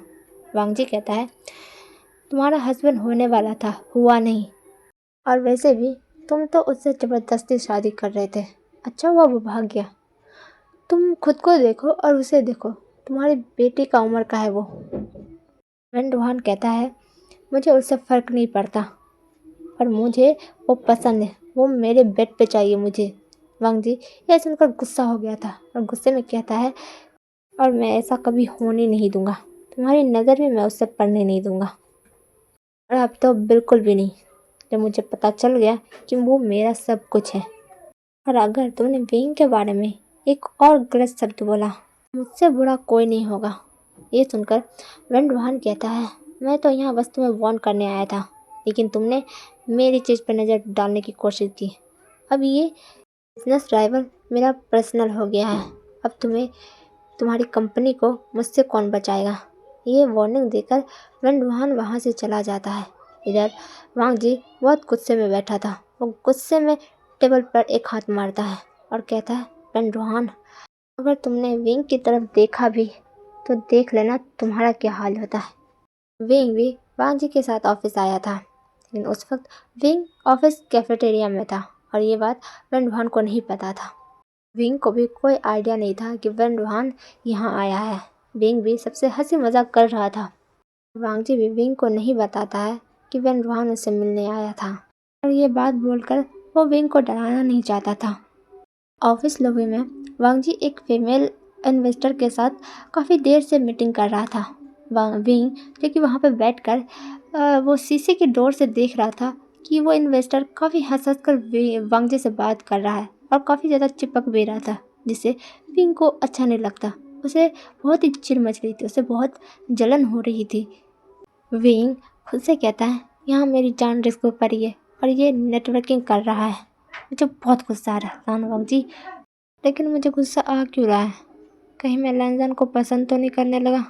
वांगजी कहता है, तुम्हारा हस्बैंड होने वाला था, हुआ नहीं, और वैसे भी तुम तो उससे ज़बरदस्ती शादी कर रहे थे, अच्छा हुआ वो भाग गया। तुम खुद को देखो और उसे देखो, तुम्हारी बेटी का उम्र का है वो। वेंडवान कहता है मुझे उससे फ़र्क नहीं पड़ता, पर मुझे वो पसंद है, वो मेरे बेड पे चाहिए मुझे। वांग जी यह सुनकर गुस्सा हो गया था और गुस्से में कहता है और मैं ऐसा कभी होने नहीं दूंगा, तुम्हारी नज़र में मैं उससे पढ़ने नहीं दूंगा, और अब तो बिल्कुल भी नहीं, जब मुझे पता चल गया कि वो मेरा सब कुछ है। और अगर तुमने विंग के बारे में एक और गलत शब्द बोला, मुझसे बुरा कोई नहीं होगा। ये सुनकर वेंडवान कहता है मैं तो यहाँ बस तुम्हें वार्न करने आया था, लेकिन तुमने मेरी चीज़ पर नज़र डालने की कोशिश की। अब ये बिजनेस ड्राइवर मेरा पर्सनल हो गया है, अब तुम्हारी कंपनी को मुझसे कौन बचाएगा। ये वार्निंग देकर वेंडवान वहाँ से चला जाता है। इधर वांग जी बहुत गुस्से में बैठा था। वो गुस्से में टेबल पर एक हाथ मारता है और कहता है वेंडवान, अगर तुमने विंग की तरफ देखा भी तो देख लेना तुम्हारा क्या हाल होता है। विंग भी वांग जी के साथ ऑफिस आया था, लेकिन उस वक्त विंग ऑफिस कैफेटेरिया में था और ये बात वेंडवान को नहीं पता था। विंग को भी कोई आइडिया नहीं था कि वेंडवान यहाँ आया है। विंग भी सबसे हंसी मजाक कर रहा था। वांग जी भी विंग को नहीं बताता है कि वेंडवान उससे मिलने आया था, और ये बात बोलकर वो विंग को डराना नहीं चाहता था। ऑफिस लॉबी में वांग जी एक फीमेल इन्वेस्टर के साथ काफ़ी देर से मीटिंग कर रहा था। विंग जो कि वहाँ पर बैठकर वो शीशे के डोर से देख रहा था कि वो इन्वेस्टर काफ़ी हंस हंस कर वांग जी से बात कर रहा है और काफ़ी ज़्यादा चिपक भी रहा था, जिससे विंग को अच्छा नहीं लगता। उसे बहुत ही चिढ़ मच रही थी, उसे बहुत जलन हो रही थी। विंग खुद से कहता है यहाँ मेरी जान रिस्क पर ही है और ये नेटवर्किंग कर रहा है, मुझे बहुत गुस्सा आ रहा है वांग जी, लेकिन मुझे गुस्सा आ क्यों रहा है, कहीं मैं लैंजन को पसंद तो नहीं करने लगा।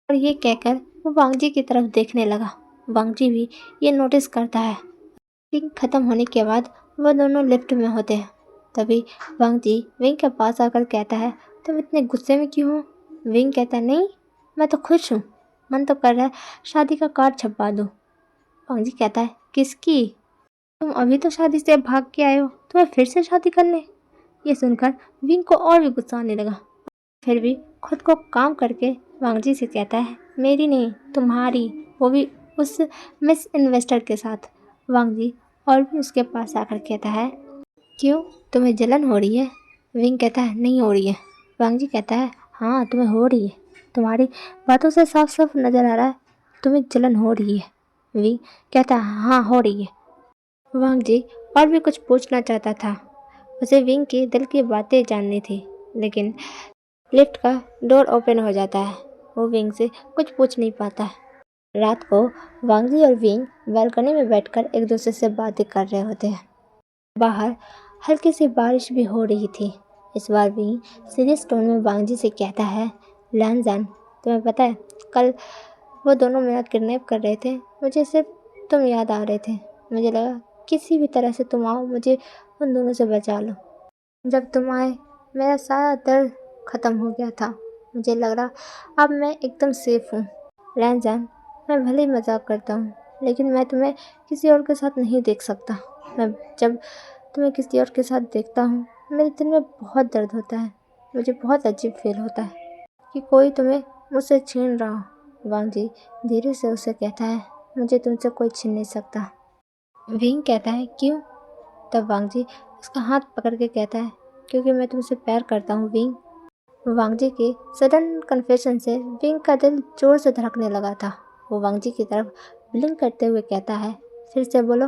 और ये कहकर वो वांग जी की तरफ देखने लगा। वांग जी भी ये नोटिस करता है। मीटिंग खत्म होने के बाद वो दोनों लिफ्ट में होते हैं। तभी वांग जी विंग के पास आकर कहता है तुम इतने गुस्से में क्यों हो। विंग कहता है नहीं, मैं तो खुश हूँ, मन तो कर रहा है शादी का कार्ड छपवा दूँ। वांग जी कहता है किसकी, तुम अभी तो शादी से भाग के आए हो, तुम्हें फिर से शादी करने। ये सुनकर विंग को और भी गुस्सा आने लगा। फिर भी खुद को काम करके वांग जी से कहता है मेरी नहीं तुम्हारी, वो भी उस मिस इन्वेस्टर के साथ। वांग जी और भी उसके पास आकर कहता है क्यों, तुम्हें जलन हो रही है। विंग कहता है नहीं हो रही है। वांग जी कहता है हाँ तुम्हें हो रही है, तुम्हारी बातों से साफ साफ नज़र आ रहा है तुम्हें जलन हो रही है। विंग कहता है हाँ हो रही है। वांग जी और भी कुछ पूछना चाहता था, उसे विंग की दिल की बातें जाननी थी, लेकिन लिफ्ट का डोर ओपन हो जाता है। वो विंग से कुछ पूछ नहीं पाता है। रात को वांग जी और विंग बालकनी में बैठकर एक दूसरे से बातें कर रहे होते हैं। बाहर हल्की सी बारिश भी हो रही थी। इस बार विंग सीरियस टोन में वांग जी से कहता है लैंजन, तुम्हें पता है कल वो दोनों मेरा किडनैप कर रहे थे, मुझे सिर्फ तुम याद आ रहे थे, मुझे लगा किसी भी तरह से तुम आओ, मुझे उन दोनों से बचा लो। जब तुम आए मेरा सारा दर्द ख़त्म हो गया था, मुझे लग रहा अब मैं एकदम सेफ हूँ। लैंजन, मैं भले ही मजाक करता हूँ, लेकिन मैं तुम्हें किसी और के साथ नहीं देख सकता। मैं जब तुम्हें किसी और के साथ देखता हूँ मेरे दिल में बहुत दर्द होता है, मुझे बहुत अजीब फील होता है कि कोई तुम्हें मुझसे छीन रहा हो। वांग जी धीरे से उसे कहता है मुझे तुमसे कोई छीन नहीं सकता। विंग कहता है क्यों। तब वांग जी उसका हाथ पकड़ के कहता है क्योंकि मैं तुमसे प्यार करता हूँ विंग। वांग जी के सडन कन्फेशन से विंग का दिल जोर से धड़कने लगा था। वो वांग जी की तरफ ब्लिंक करते हुए कहता है फिर से बोलो।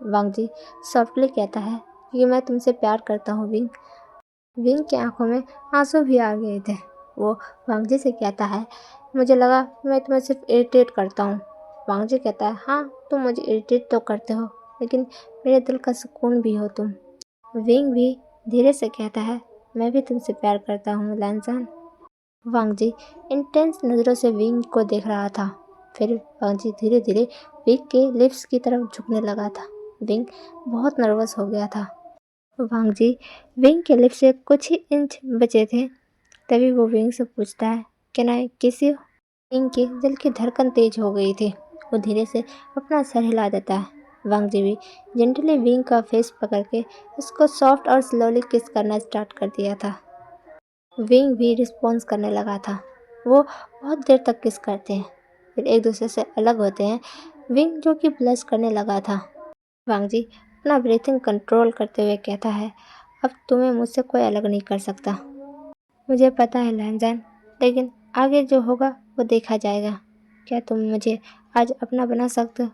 वांग जी सॉफ्टली कहता है कि मैं तुमसे प्यार करता हूँ विंग। विंग की आंखों में आंसू भी आ गए थे। वो वांग जी से कहता है मुझे लगा मैं तुम्हें सिर्फ इरिटेट करता हूँ। वांग जी कहता है हाँ तुम मुझे इरिटेट तो करते हो, लेकिन मेरे दिल का सुकून भी हो तुम। विंग भी धीरे से कहता है मैं भी तुमसे प्यार करता हूँ लैंजन। वांग जी इंटेंस नज़रों से विंग को देख रहा था। फिर वांग जी धीरे धीरे विंग के लिप्स की तरफ झुकने लगा था। विंग बहुत नर्वस हो गया था। वांग जी विंग के लिप्स से कुछ ही इंच बचे थे, तभी वो विंग से पूछता है कैन आई किस यू। विंग की दिल की धड़कन तेज हो गई थी। वो धीरे से अपना सर हिला देता है। वांग जी भी जेंटली विंग का फेस पकड़ के उसको सॉफ्ट और स्लोली किस करना स्टार्ट कर दिया था। विंग भी रिस्पॉन्स करने लगा था। वो बहुत देर तक किस करते हैं, फिर एक दूसरे से अलग होते हैं। विंग जो कि ब्लश करने लगा था। वांग जी अपना ब्रीथिंग कंट्रोल करते हुए कहता है, अब तुम्हें मुझसे कोई अलग नहीं कर सकता। मुझे पता है लैंजन, लेकिन आगे जो होगा वो देखा जाएगा। क्या तुम मुझे आज अपना बना सकते हो?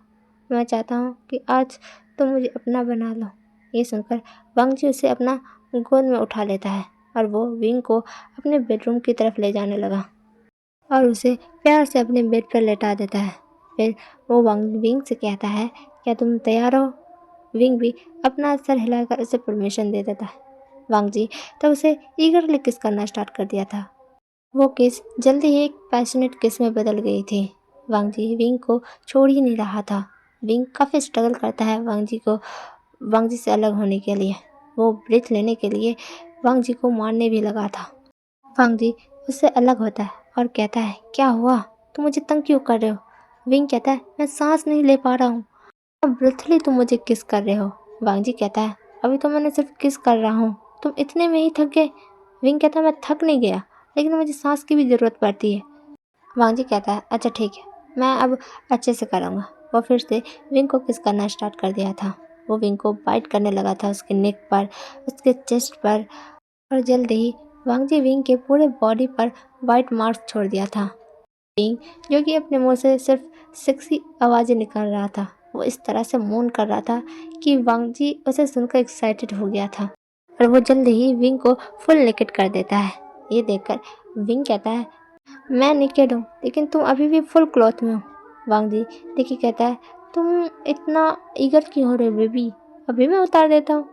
मैं चाहता हूँ कि आज तुम मुझे अपना बना लो। ये सुनकर वांग जी उसे अपना गोद में उठा लेता है और वो विंग को अपने बेडरूम की तरफ ले जाने लगा और उसे प्यार से अपने बेड पर लेटा देता है। फिर वो विंग से कहता है, क्या तुम तैयार हो? विंग भी अपना सर हिलाकर उसे परमिशन दे देता है। वांग जी तब उसे ईगरली किस करना स्टार्ट कर दिया था। वो किस जल्दी ही एक पैशनेट किस में बदल गई थी। वांग जी विंग को छोड़ ही नहीं रहा था। विंग काफ़ी स्ट्रगल करता है वांग जी से अलग होने के लिए। वो ब्रेथ लेने के लिए वांग जी को मारने भी लगा था। वांग जी उससे अलग होता है और कहता है, क्या हुआ? तुम मुझे तंग क्यों कर रहे हो? विंग कहता है, मैं सांस नहीं ले पा रहा हूँ। अब ब्रीथली तुम मुझे किस कर रहे हो? वांग जी कहता है, अभी तो मैंने सिर्फ किस कर रहा हूँ, तुम इतने में ही थक गए? विंग कहता है, मैं थक नहीं गया, लेकिन मुझे सांस की भी ज़रूरत पड़ती है। वांग जी कहता है, अच्छा ठीक है, मैं अब अच्छे से करूँगा। वो फिर से विंग को किस करना स्टार्ट कर दिया था। वो विंग को बाइट करने लगा था उसके नेक पर, उसके चेस्ट पर, और जल्द ही वांग जी विंग के पूरे बॉडी पर वाइट मार्क्स छोड़ दिया था। विंग जो कि अपने मुंह से सिर्फ सेक्सी आवाज़ें निकाल रहा था, वो इस तरह से मौन कर रहा था कि वांग जी उसे सुनकर एक्साइटेड हो गया था और वो जल्द ही विंग को फुल नेकेड कर देता है। ये देखकर विंग कहता है, मैं नेकेड हूँ लेकिन तुम अभी भी फुल क्लॉथ में हो। वांग जी देखिए कहता है, तुम इतना ईगर क्यों हो रहे हो बेबी, अभी मैं उतार देता हूँ।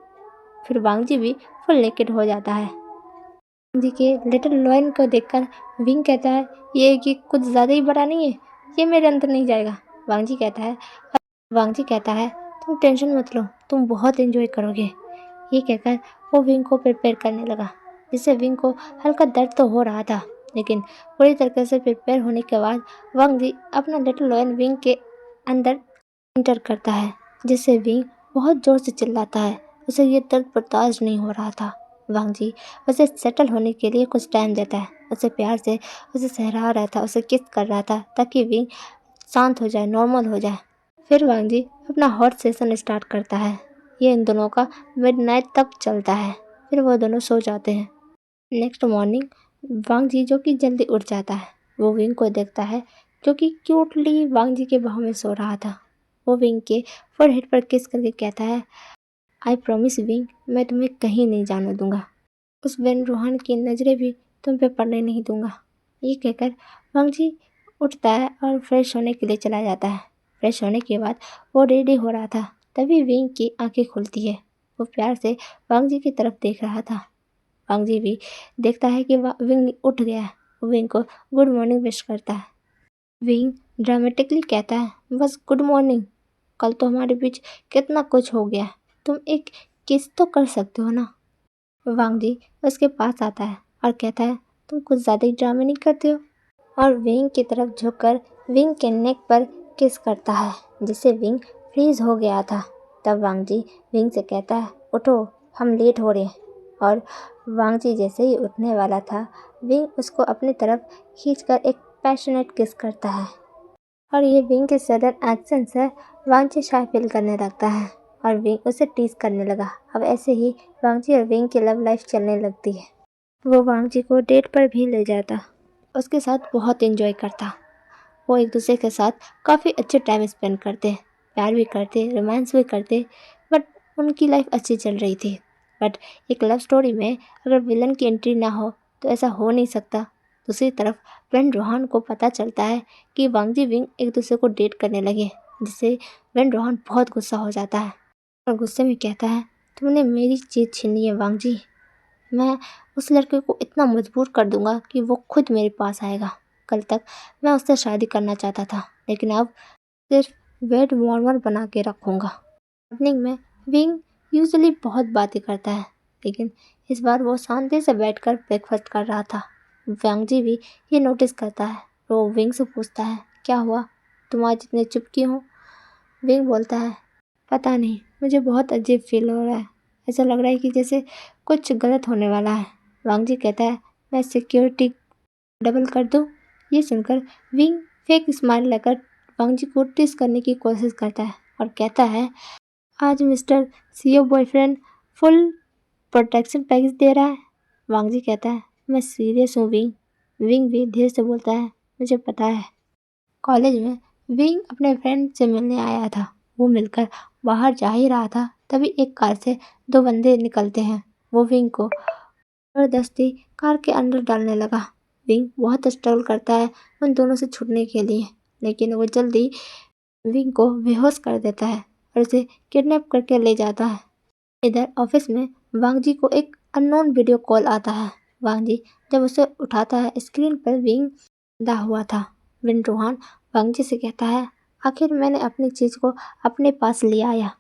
फिर वांग जी भी फुल नेकेड हो जाता है। वांग जी के लिटिल लॉयन को देखकर विंग कहता है, ये कुछ ज़्यादा ही बड़ा नहीं है, ये मेरे अंदर नहीं जाएगा। वांग जी कहता है, तुम टेंशन मत लो, तुम बहुत एंजॉय करोगे। ये कहकर वो विंग को प्रिपेयर करने लगा, जिससे विंग को हल्का दर्द तो हो रहा था, लेकिन पूरी तरीके से प्रिपेयर होने के बाद वांग जी अपना लिटिल लॉयन विंग के अंदर इंटर करता है, जिससे विंग बहुत ज़ोर से चिल्लाता है। उसे ये दर्द बर्दाश्त नहीं हो रहा था। वांग जी उसे सेटल होने के लिए कुछ टाइम देता है, उसे प्यार से उसे सहरा रहा था, उसे किस कर रहा था ताकि विंग शांत हो जाए, नॉर्मल हो जाए। फिर वांग जी अपना हॉट सेशन स्टार्ट करता है। ये इन दोनों का मिडनाइट तक चलता है, फिर वो दोनों सो जाते हैं। नेक्स्ट मॉर्निंग वांग जी जो कि जल्दी उठ जाता है, वो विंग को देखता है जो कि क्यूटली वांग जी के बाहों में सो रहा था। वो विंग के फोरहेड पर किस करके कहता है, आई प्रॉमिस विंग, मैं तुम्हें कहीं नहीं जाने दूंगा। उस बेन रोहन की नज़रें भी तुम पे पड़ने नहीं दूंगा। ये कहकर वांग जी उठता है और फ्रेश होने के लिए चला जाता है। फ्रेश होने के बाद वो रेडी हो रहा था, तभी विंग की आंखें खुलती है। वो प्यार से वांग जी की तरफ देख रहा था। वांग जी भी देखता है कि विंग उठ गया है। वो विंग को गुड मॉर्निंग विश करता है। विंग ड्रामेटिकली कहता है, बस गुड मॉर्निंग, कल तो हमारे बीच कितना कुछ हो गया, तुम एक किस तो कर सकते हो ना। वांग जी उसके पास आता है और कहता है, तुम कुछ ज़्यादा ही ड्रामे नहीं करते हो, और विंग की तरफ झुककर विंग के नेक पर किस करता है, जिससे विंग फ्रीज हो गया था। तब वांग जी विंग से कहता है, उठो, हम लेट हो रहे हैं। और वांग जी जैसे ही उठने वाला था, विंग उसको अपनी तरफ खींचकर एक पैशनेट किस करता है, और ये विंग के सडन एक्शन से वांग जी शाय फील करने लगता है और विंग उसे टीज करने लगा। अब ऐसे ही वांग जी और विंग की लव लाइफ चलने लगती है। वो वांग जी को डेट पर भी ले जाता, उसके साथ बहुत एंजॉय करता। वो एक दूसरे के साथ काफ़ी अच्छे टाइम स्पेंड करते, प्यार भी करते, रोमांस भी करते, बट उनकी लाइफ अच्छी चल रही थी। बट एक लव स्टोरी में अगर विलन की एंट्री ना हो तो ऐसा हो नहीं सकता। दूसरी तरफ वेन रोहान को पता चलता है कि वांग जी विंग एक दूसरे को डेट करने लगे, जिससे वेन रोहान बहुत गुस्सा हो जाता है और गुस्से में कहता है, तुमने मेरी चीज़ छीनी है वांग जी, मैं उस लड़के को इतना मजबूर कर दूंगा कि वो खुद मेरे पास आएगा। कल तक मैं उससे शादी करना चाहता था, लेकिन अब सिर्फ बेड वार्मर बना के रखूँगा। इवनिंग में विंग यूजुअली बहुत बातें करता है, लेकिन इस बार वो शांति से बैठकर ब्रेकफास्ट कर रहा था। वांग जी भी ये नोटिस करता है। वो विंग से पूछता है, क्या हुआ, तुम आज इतने चुप क्यों हो? विंग बोलता है, पता नहीं, मुझे बहुत अजीब फील हो रहा है, ऐसा लग रहा है कि जैसे कुछ गलत होने वाला है। वांग जी कहता है, मैं सिक्योरिटी डबल कर दूँ? ये सुनकर विंग फेक स्माइल लेकर वांग जी को टीस करने की कोशिश करता है और कहता है, आज mister CO boyfriend full protection package दे रहा है। वांग जी कहता है, मैं सीरियस हूँ विंग। विंग भी धीरे से बोलता है, मुझे पता है। कॉलेज में विंग अपने फ्रेंड से मिलने आया था। वो मिलकर बाहर जा ही रहा था, तभी एक कार से दो बंदे निकलते हैं। वो विंग को जबरदस्ती कार के अंदर डालने लगा। विंग बहुत स्ट्रगल करता है उन दोनों से छूटने के लिए, लेकिन वो जल्दी विंग को बेहोश कर देता है और उसे किडनैप करके ले जाता है। इधर ऑफिस में वांग जी को एक अननोन वीडियो कॉल आता है। वांग जी जब उसे उठाता है, स्क्रीन पर विंग बंधा हुआ था। विन रोहान वांग जी से कहता है, आखिर मैंने अपनी चीज़ को अपने पास ले आया।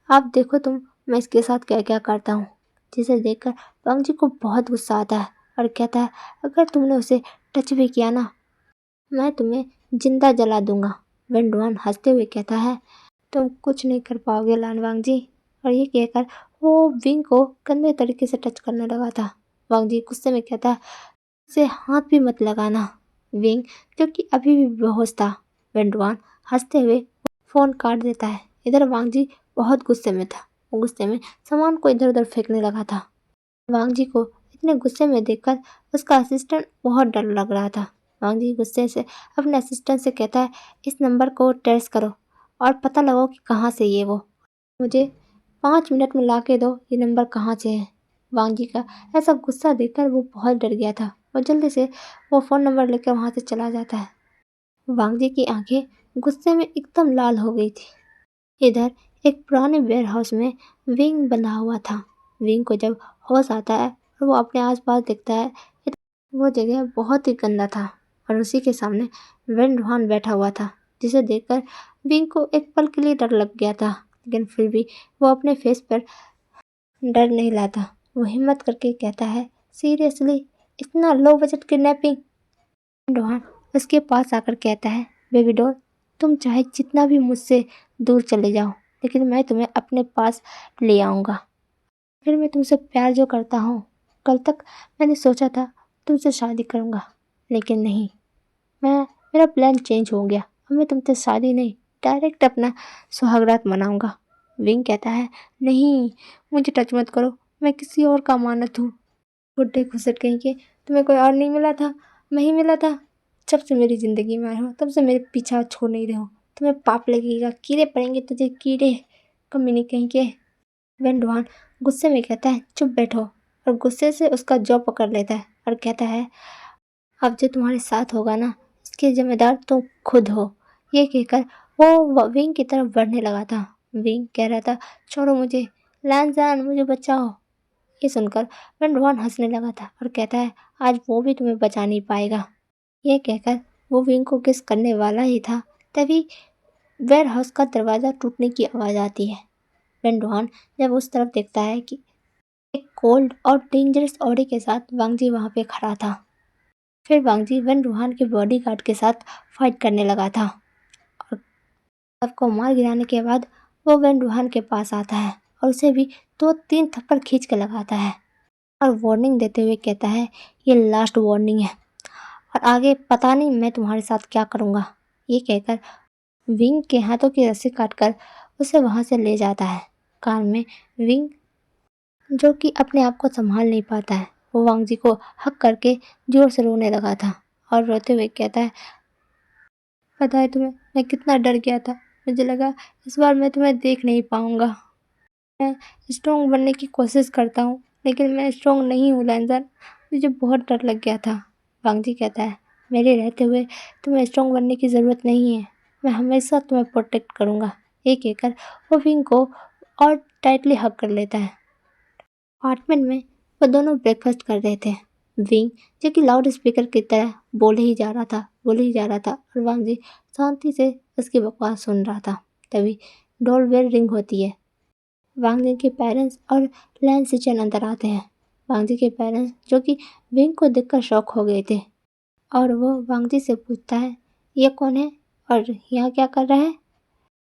आप देखो मैं इसके साथ क्या क्या करता हूँ। जिसे देखकर वांग जी को बहुत गुस्सा आता है और कहता है, अगर तुमने उसे टच भी किया ना, मैं तुम्हें जिंदा जला दूंगा। विन रोहान हंसते हुए कहता है, तुम कुछ नहीं कर पाओगे लान वांग जी। और ये कहकर वो विंग को गंदे तरीके से टच करने लगा था। वांग जी गुस्से में कहता है, उसे हाथ भी मत लगाना। विंग जो कि अभी भी बेहोश था, वेंडवान हंसते हुए फोन काट देता है। इधर वांग जी बहुत गुस्से में था। वो गुस्से में सामान को इधर उधर फेंकने लगा था। वांग जी को इतने गुस्से में देखकर उसका असिस्टेंट बहुत डर लग रहा था। वांग जी गुस्से से अपने असिस्टेंट से कहता है, इस नंबर को ट्रेस करो और पता लगाओ कि कहाँ से ये वो। मुझे 5 मिनट में ला के दो, ये नंबर कहाँ से है। वांग जी का ऐसा गुस्सा देखकर वो बहुत डर गया था और जल्दी से वो फ़ोन नंबर लेकर वहाँ से चला जाता है। वांग जी की आंखें गुस्से में एकदम लाल हो गई थी। इधर एक पुराने वेयर हाउस में विंग बंधा हुआ था। विंग को जब होश आता है और वो अपने आसपास देखता है, वो जगह बहुत ही गंदा था और उसी के सामने वेन रोहान बैठा हुआ था, जिसे देखकर विंग को एक पल के लिए डर लग गया था। लेकिन फिर भी वो अपने फेस पर डर नहीं लाता। वो हिम्मत करके कहता है, सीरियसली इतना लो बजट किडनैपिंग। रोहन उसके पास आकर कहता है, बेबी डॉल, तुम चाहे जितना भी मुझसे दूर चले जाओ, लेकिन मैं तुम्हें अपने पास ले आऊँगा। फिर मैं तुमसे प्यार जो करता हूँ, कल तक मैंने सोचा था तुमसे शादी करूँगा, लेकिन नहीं, मेरा प्लान चेंज हो गया। अब मैं तुमसे शादी नहीं, डायरेक्ट अपना सुहागरात मनाऊँगा। विंग कहता है, नहीं, मुझे टच मत करो, मैं किसी और का अमानत हूँ। बुड्ढे घुसट कहीं के, तुम्हें कोई और नहीं मिला था, मैं ही मिला था। जब से मेरी ज़िंदगी में आए हो तब से मेरे पीछा छोड़ नहीं रहे हो। तुम्हें पाप लगेगा, कीड़े पड़ेंगे तुझे, कीड़े, कमीने कहीं के। वेन रोहान गुस्से में कहता है, चुप बैठो, और गुस्से से उसका जॉ पकड़ लेता है और कहता है, अब जो तुम्हारे साथ होगा ना, इसके जिम्मेदार तुम खुद हो। ये कहकर वो विंग की तरफ बढ़ने लगा था। विंग कह रहा था, छोड़ो मुझे, लैन मुझे बचाओ। ये सुनकर रोहन हंसने लगा था और कहता है, आज वो भी तुम्हें बचा नहीं पाएगा। ये कहकर वो विंग को किस करने वाला ही था, तभी वेयर हाउस का दरवाज़ा टूटने की आवाज़ आती है। रोहन जब उस तरफ देखता है कि एक कोल्ड और डेंजरस ऑडी के साथ वांग जी वहाँ पे खड़ा था। फिर वांग जी वेन रोहन के बॉडीगार्ड के साथ फाइट करने लगा था और सबको मार गिराने के बाद वो वेन रोहन के पास आता है और उसे भी 2-3 थप्पड़ खींच के लगाता है और वार्निंग देते हुए कहता है, ये लास्ट वार्निंग है और आगे पता नहीं मैं तुम्हारे साथ क्या करूँगा। ये कहकर विंग के हाथों की रस्सी काटकर उसे वहाँ से ले जाता है। कार में विंग जो कि अपने आप को संभाल नहीं पाता है, वो वांग जी को हक करके जोर से रोने लगा था और रोते हुए कहता है, पता है तुम्हें मैं कितना डर गया था, मुझे लगा इस बार मैं तुम्हें देख नहीं पाऊँगा। मैं स्ट्रॉन्ग बनने की कोशिश करता हूँ, लेकिन मैं स्ट्रॉन्ग नहीं हूँ लैंसर, मुझे बहुत डर लग गया था। वांग जी कहता है, मेरे रहते हुए तुम्हें स्ट्रॉन्ग बनने की ज़रूरत नहीं है, मैं हमेशा तुम्हें प्रोटेक्ट करूँगा। ये कहकर वो विंग को और टाइटली हग कर लेता है। अपार्टमेंट में वो दोनों ब्रेकफास्ट कर रहे थे। विंग जो कि लाउड स्पीकर की तरह बोले ही जा रहा था और वांग जी शांति से उसकी बकवास सुन रहा था। तभी डोरबेल रिंग होती है। वांग जी के पेरेंट्स और लैन सिचन अंदर आते हैं। वांग जी के पेरेंट्स जो कि विंग को देखकर शॉक हो गए थे और वो वांग जी से पूछता है, ये कौन है और यहाँ क्या कर रहा है।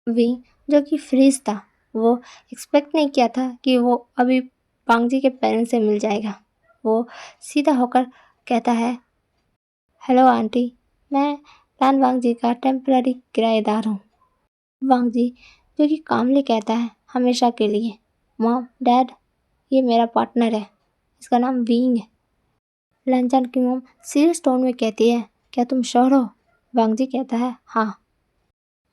विंग जो कि फ्रीज था, वो एक्सपेक्ट नहीं किया था कि वो अभी वांग जी के पेरेंट्स से मिल जाएगा। वो सीधा होकर कहता है, हेलो आंटी, मैं लान वांग जी का टेम्पररी किराएदार हूँ। वांग जी जो कि कामली कहता है हमेशा के लिए, मॉम डैड ये मेरा पार्टनर है, इसका नाम विंग है। लंचन की मॉम सीरियस टोन में कहती है, क्या तुम श्योर हो? वांग जी कहता है, हाँ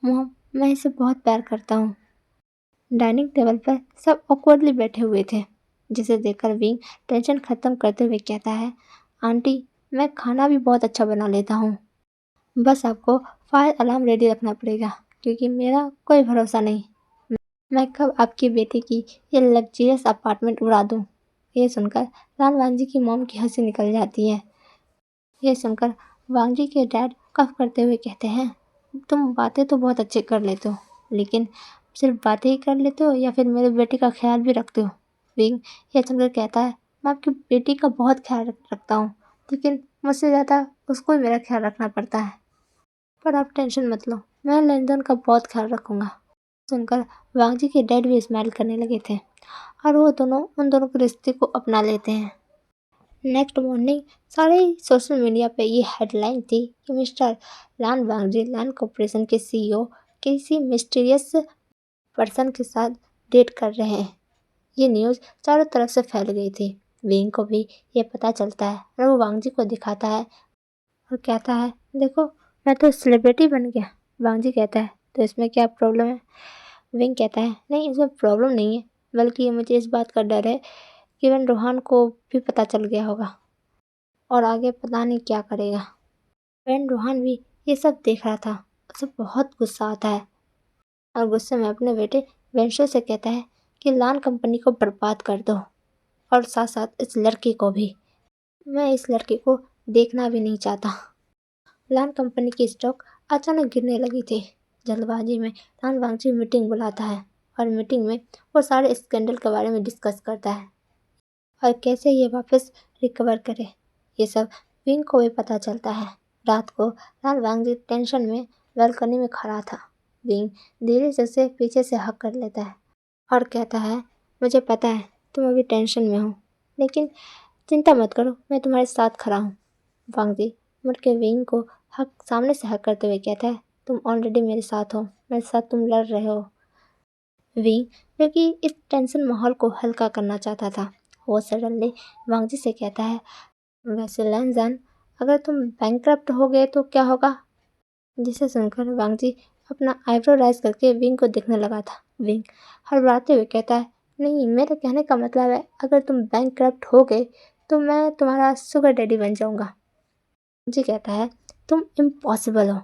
मॉम मैं इसे बहुत प्यार करता हूँ। डाइनिंग टेबल पर सब ऑकवर्डली बैठे हुए थे, जिसे देखकर विंग टेंशन खत्म करते हुए कहता है, आंटी मैं खाना भी बहुत अच्छा बना लेता हूँ, बस आपको फायर अलार्म रेडी रखना पड़ेगा क्योंकि मेरा कोई भरोसा नहीं, मैं कब आपकी बेटी की ये लग्जरियस अपार्टमेंट उड़ा दूँ। ये सुनकर लान वांगजी की मॉम की हंसी निकल जाती है। ये सुनकर वांगजी के डैड कफ करते हुए कहते हैं, तुम बातें तो बहुत अच्छे कर लेते हो, लेकिन सिर्फ बातें ही कर लेते हो या फिर मेरे बेटे का ख्याल भी रखते हो? विंग ये सुनकर कहता है, मैं आपकी बेटी का बहुत ख्याल रखता हूँ, लेकिन मुझसे ज़्यादा उसको ही मेरा ख्याल रखना पड़ता है। पर आप टेंशन मत लो, मैं लंदन का बहुत ख्याल रखूँगा। सुनकर वांगजी के डैड भी स्माइल करने लगे थे और वो दोनों उन दोनों के रिश्ते को अपना लेते हैं। नेक्स्ट मॉर्निंग सारे सोशल मीडिया पे ये हेडलाइन थी कि मिस्टर लान वांगजी लान कॉर्पोरेशन के सीईओ किसी मिस्टीरियस पर्सन के साथ डेट कर रहे हैं। ये न्यूज़ चारों तरफ से फैल गई थी। विंग को भी ये पता चलता है और वो वांगजी को दिखाता है और कहता है, देखो मैं तो सेलिब्रिटी बन गया। वांगजी कहता है, तो इसमें क्या प्रॉब्लम है? विंग कहता है, नहीं इसमें प्रॉब्लम नहीं है, बल्कि मुझे इस बात का डर है कि वन रोहान को भी पता चल गया होगा और आगे पता नहीं क्या करेगा। वन रोहान भी ये सब देख रहा था, उसे बहुत गुस्सा आता है और गुस्से में अपने बेटे वेंशो से कहता है कि लान कंपनी को बर्बाद कर दो और साथ साथ इस लड़के को भी। मैं इस लड़के को देखना भी नहीं चाहता। लान कंपनी की स्टॉक अचानक गिरने लगी थी। जल्दबाजी में लान वांगजी मीटिंग बुलाता है और मीटिंग में वो सारे स्कैंडल के बारे में डिस्कस करता है और कैसे ये वापस रिकवर करे। ये सब विंग को भी पता चलता है। रात को लान वांगजी टेंशन में बालकनी में खड़ा था। विंग धीरे से उसे पीछे से हक कर लेता है और कहता है, मुझे पता है तुम अभी टेंशन में हो, लेकिन चिंता मत करो, मैं तुम्हारे साथ खड़ा हूँ। वांगजी मुड़ के विंग को सामने से हक करते हुए कहता है, तुम ऑलरेडी मेरे साथ हो, मेरे साथ तुम लड़ रहे हो। विंग जो कि इस टेंशन माहौल को हल्का करना चाहता था, वो सडनली वांगजी से कहता है, वैसे लैनजान अगर तुम बैंकक्रप्ट हो गए तो क्या होगा? जिसे सुनकर वांगजी अपना आईब्रो राइज करके विंग को देखने लगा था। विंग हड़बड़ाते हुए कहता है, नहीं मेरे कहने का मतलब है अगर तुम बैंकक्रप्ट हो गए तो मैं तुम्हारा सुगर डैडी बन जाऊंगा। जी कहता है, तुम इम्पॉसिबल हो।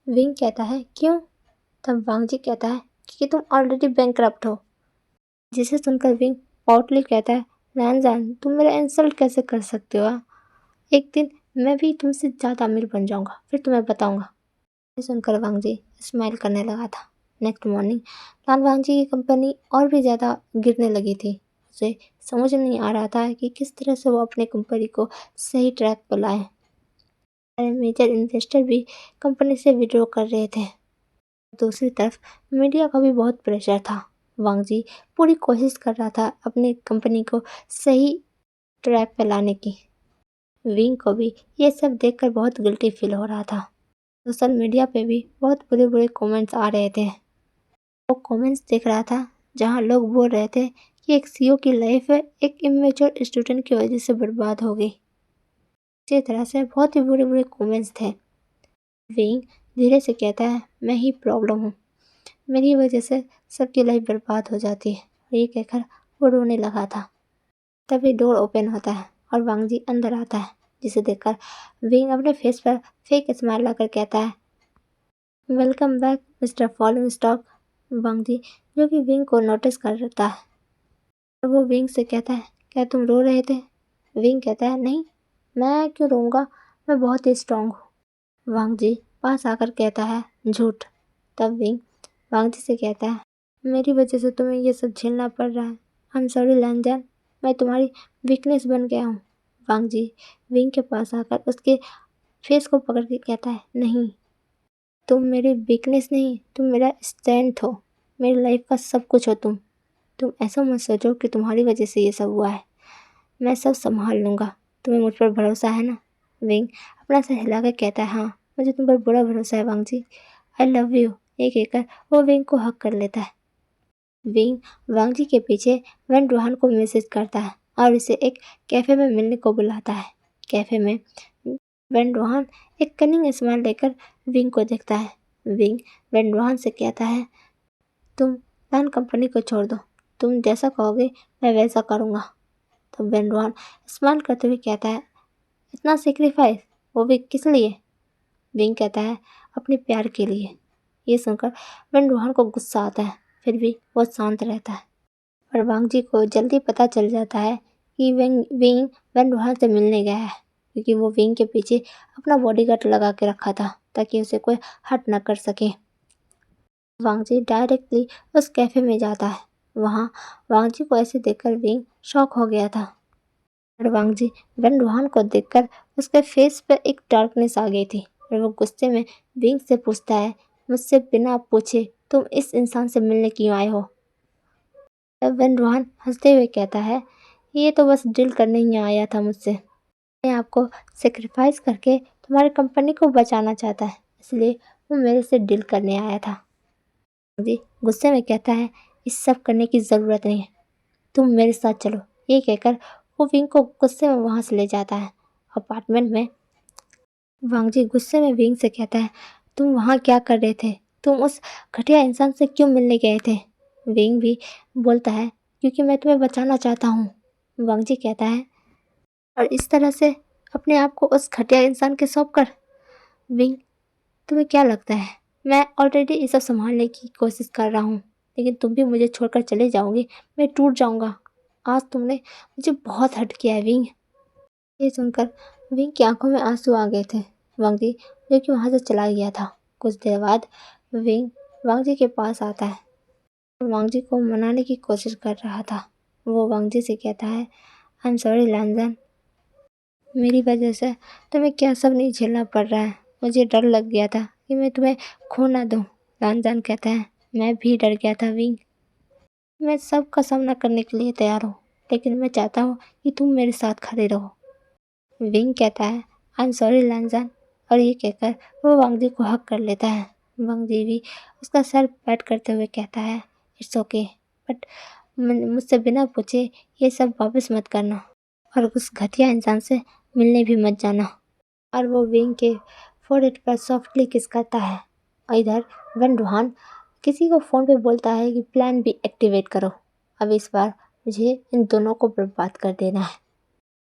विंग कहता है, क्यों? तब वांगजी कहता है कि तुम ऑलरेडी बैंकक्रप्ट हो। जिसे सुनकर विंग पॉटली कहता है, लैनजान तुम मेरा इंसल्ट कैसे कर सकते हो? एक दिन मैं भी तुमसे ज़्यादा अमीर बन जाऊंगा, फिर तुम्हें बताऊंगा। सुनकर वांगजी स्माइल करने लगा था। नेक्स्ट मॉर्निंग लाल वांगजी की कंपनी और भी ज़्यादा गिरने लगी थी। उसे समझ नहीं आ रहा था कि किस तरह से वो अपने कंपनी को सही ट्रैक पर लाए। मेजर इन्वेस्टर भी कंपनी से विड्रॉ कर रहे थे। दूसरी तरफ मीडिया का भी बहुत प्रेशर था। वांगजी पूरी कोशिश कर रहा था अपनी कंपनी को सही ट्रैक पर लाने की। विंग को भी ये सब देखकर बहुत गिल्टी फील हो रहा था। सोशल मीडिया पे भी बहुत बुरे बुरे कमेंट्स आ रहे थे। वो कमेंट्स देख रहा था जहाँ लोग बोल रहे थे कि एक सीईओ की लाइफ एक इमेच्योर स्टूडेंट की वजह से बर्बाद हो गई। इसी तरह से बहुत ही बुरे बुरे कमेंट्स थे। विंग धीरे से कहता है, मैं ही प्रॉब्लम हूँ, मेरी वजह से सबकी लाइफ बर्बाद हो जाती है। ये कहकर वो रोने लगा था। तभी डोर ओपन होता है और वांगजी अंदर आता है, जिसे देखकर विंग अपने फेस पर फेक स्माइल लाकर कहता है, welcome back mister falling stock. वांगजी जो कि विंग को नोटिस कर रहा है और वो विंग से कहता है, क्या तुम रो रहे थे? विंग कहता है, नहीं मैं क्यों रोऊंगा, मैं बहुत ही स्ट्रांग हूँ। वांगजी पास आकर कहता है, झूठ। तब विंग वांगजी से कहता है, मेरी वजह से तुम्हें ये सब झेलना पड़ रहा है। आई एम सॉरी लैनजान, मैं तुम्हारी वीकनेस बन गया हूँ। वांगजी विंग के पास आकर उसके फेस को पकड़ के कहता है, नहीं तुम मेरी वीकनेस नहीं, तुम मेरा स्ट्रेंथ हो, मेरी लाइफ का सब कुछ हो तुम ऐसा मत सोचो कि तुम्हारी वजह से ये सब हुआ है, मैं सब संभाल लूँगा, तुम्हें मुझ पर भरोसा है ना? विंग अपना सर हिला कर कहता है, हाँ मुझे तुम पर बुरा भरोसा है वांग जी, आई लव यू। ये कहकर वो विंग को हक कर लेता है। विंग वांग जी के पीछे वेन रूहान को मैसेज करता है और इसे एक कैफ़े में मिलने को बुलाता है। कैफ़े में वेन रूहान एक कनिंग स्माइल लेकर विंग को देखता है। विंग वेन रूहान से कहता है, तुम लान कंपनी को छोड़ दो, तुम जैसा कहोगे मैं वैसा करूँगा। तो वेन रूहान स्माइल करते हुए कहता है, इतना सेक्रीफाइस, वो भी किस लिए? विंग कहता है, अपने प्यार के लिए। ये सुनकर वेन रूहान को गुस्सा आता है, फिर भी वो शांत रहता है। पर वांग जी को जल्दी पता चल जाता है कि विंग वेन रूहान से मिलने गया है, क्योंकि वो विंग के पीछे अपना बॉडीगार्ड लगा के रखा था ताकि उसे कोई हर्ट न कर सके। वांग जी डायरेक्टली उस कैफ़े में जाता है। वहाँ वांग जी को ऐसे देखकर विंग शॉक हो गया था। और वांग जी वेन रूहान को देखकर उसके फेस पर एक डार्कनेस आ गई थी और वो गुस्से में विंग से पूछता है, मुझसे बिना पूछे तुम इस इंसान से मिलने क्यों आए हो? तब वेन रूहान हंसते हुए कहता है, ये तो बस डील करने ही आया था मुझसे। मैं आपको सेक्रीफाइस करके तुम्हारी कंपनी को बचाना चाहता है, इसलिए वो मेरे से डील करने आया था। जी गुस्से में कहता है, इस सब करने की ज़रूरत नहीं है, तुम मेरे साथ चलो। ये कहकर वो विंग को गुस्से में वहाँ से ले जाता है। अपार्टमेंट में वांग जी गुस्से में विंग से कहता है, तुम वहाँ क्या कर रहे थे? तुम उस घटिया इंसान से क्यों मिलने गए थे? विंग भी बोलता है, क्योंकि मैं तुम्हें बचाना चाहता हूँ। वांग जी कहता है, और इस तरह से अपने आप को उस घटिया इंसान के सौंप कर? विंग, तुम्हें क्या लगता है मैं ऑलरेडी ये सब संभालने की कोशिश कर रहा हूँ, लेकिन तुम भी मुझे छोड़कर चले जाओगे, मैं टूट जाऊँगा। आज तुमने मुझे बहुत हर्ट किया है विंग। ये सुनकर विंग की आंखों में आंसू आ गए थे। वांग जी जो कि वहाँ से चला गया था। कुछ देर बाद विंग वांग जी के पास आता है और वांग जी को मनाने की कोशिश कर रहा था। वो वांग जी से कहता है, आई एम सॉरी लानजान, मेरी वजह से तुम्हें क्या सब नहीं झेलना पड़ रहा है। मुझे डर लग गया था कि मैं तुम्हें खो ना दूँ। लानजान कहता है, मैं भी डर गया था विंग। मैं सब का सामना करने के लिए तैयार हूँ, लेकिन मैं चाहता हूँ कि तुम मेरे साथ खड़े रहो। विंग कहता है, आई एम सॉरी लानजान, और ये कहकर वो वांग जी को हक कर लेता है। वांग जी भी उसका सर पैट करते हुए कहता है, इट्स ओके, बट मुझसे बिना पूछे ये सब वापस मत करना और उस घटिया इंसान से मिलने भी मत जाना। और वो विंग के फोरहेड पर सॉफ्टली किस करता है। और इधर वेन रूहान किसी को फ़ोन पे बोलता है कि प्लान बी एक्टिवेट करो, अब इस बार मुझे इन दोनों को बर्बाद कर देना है।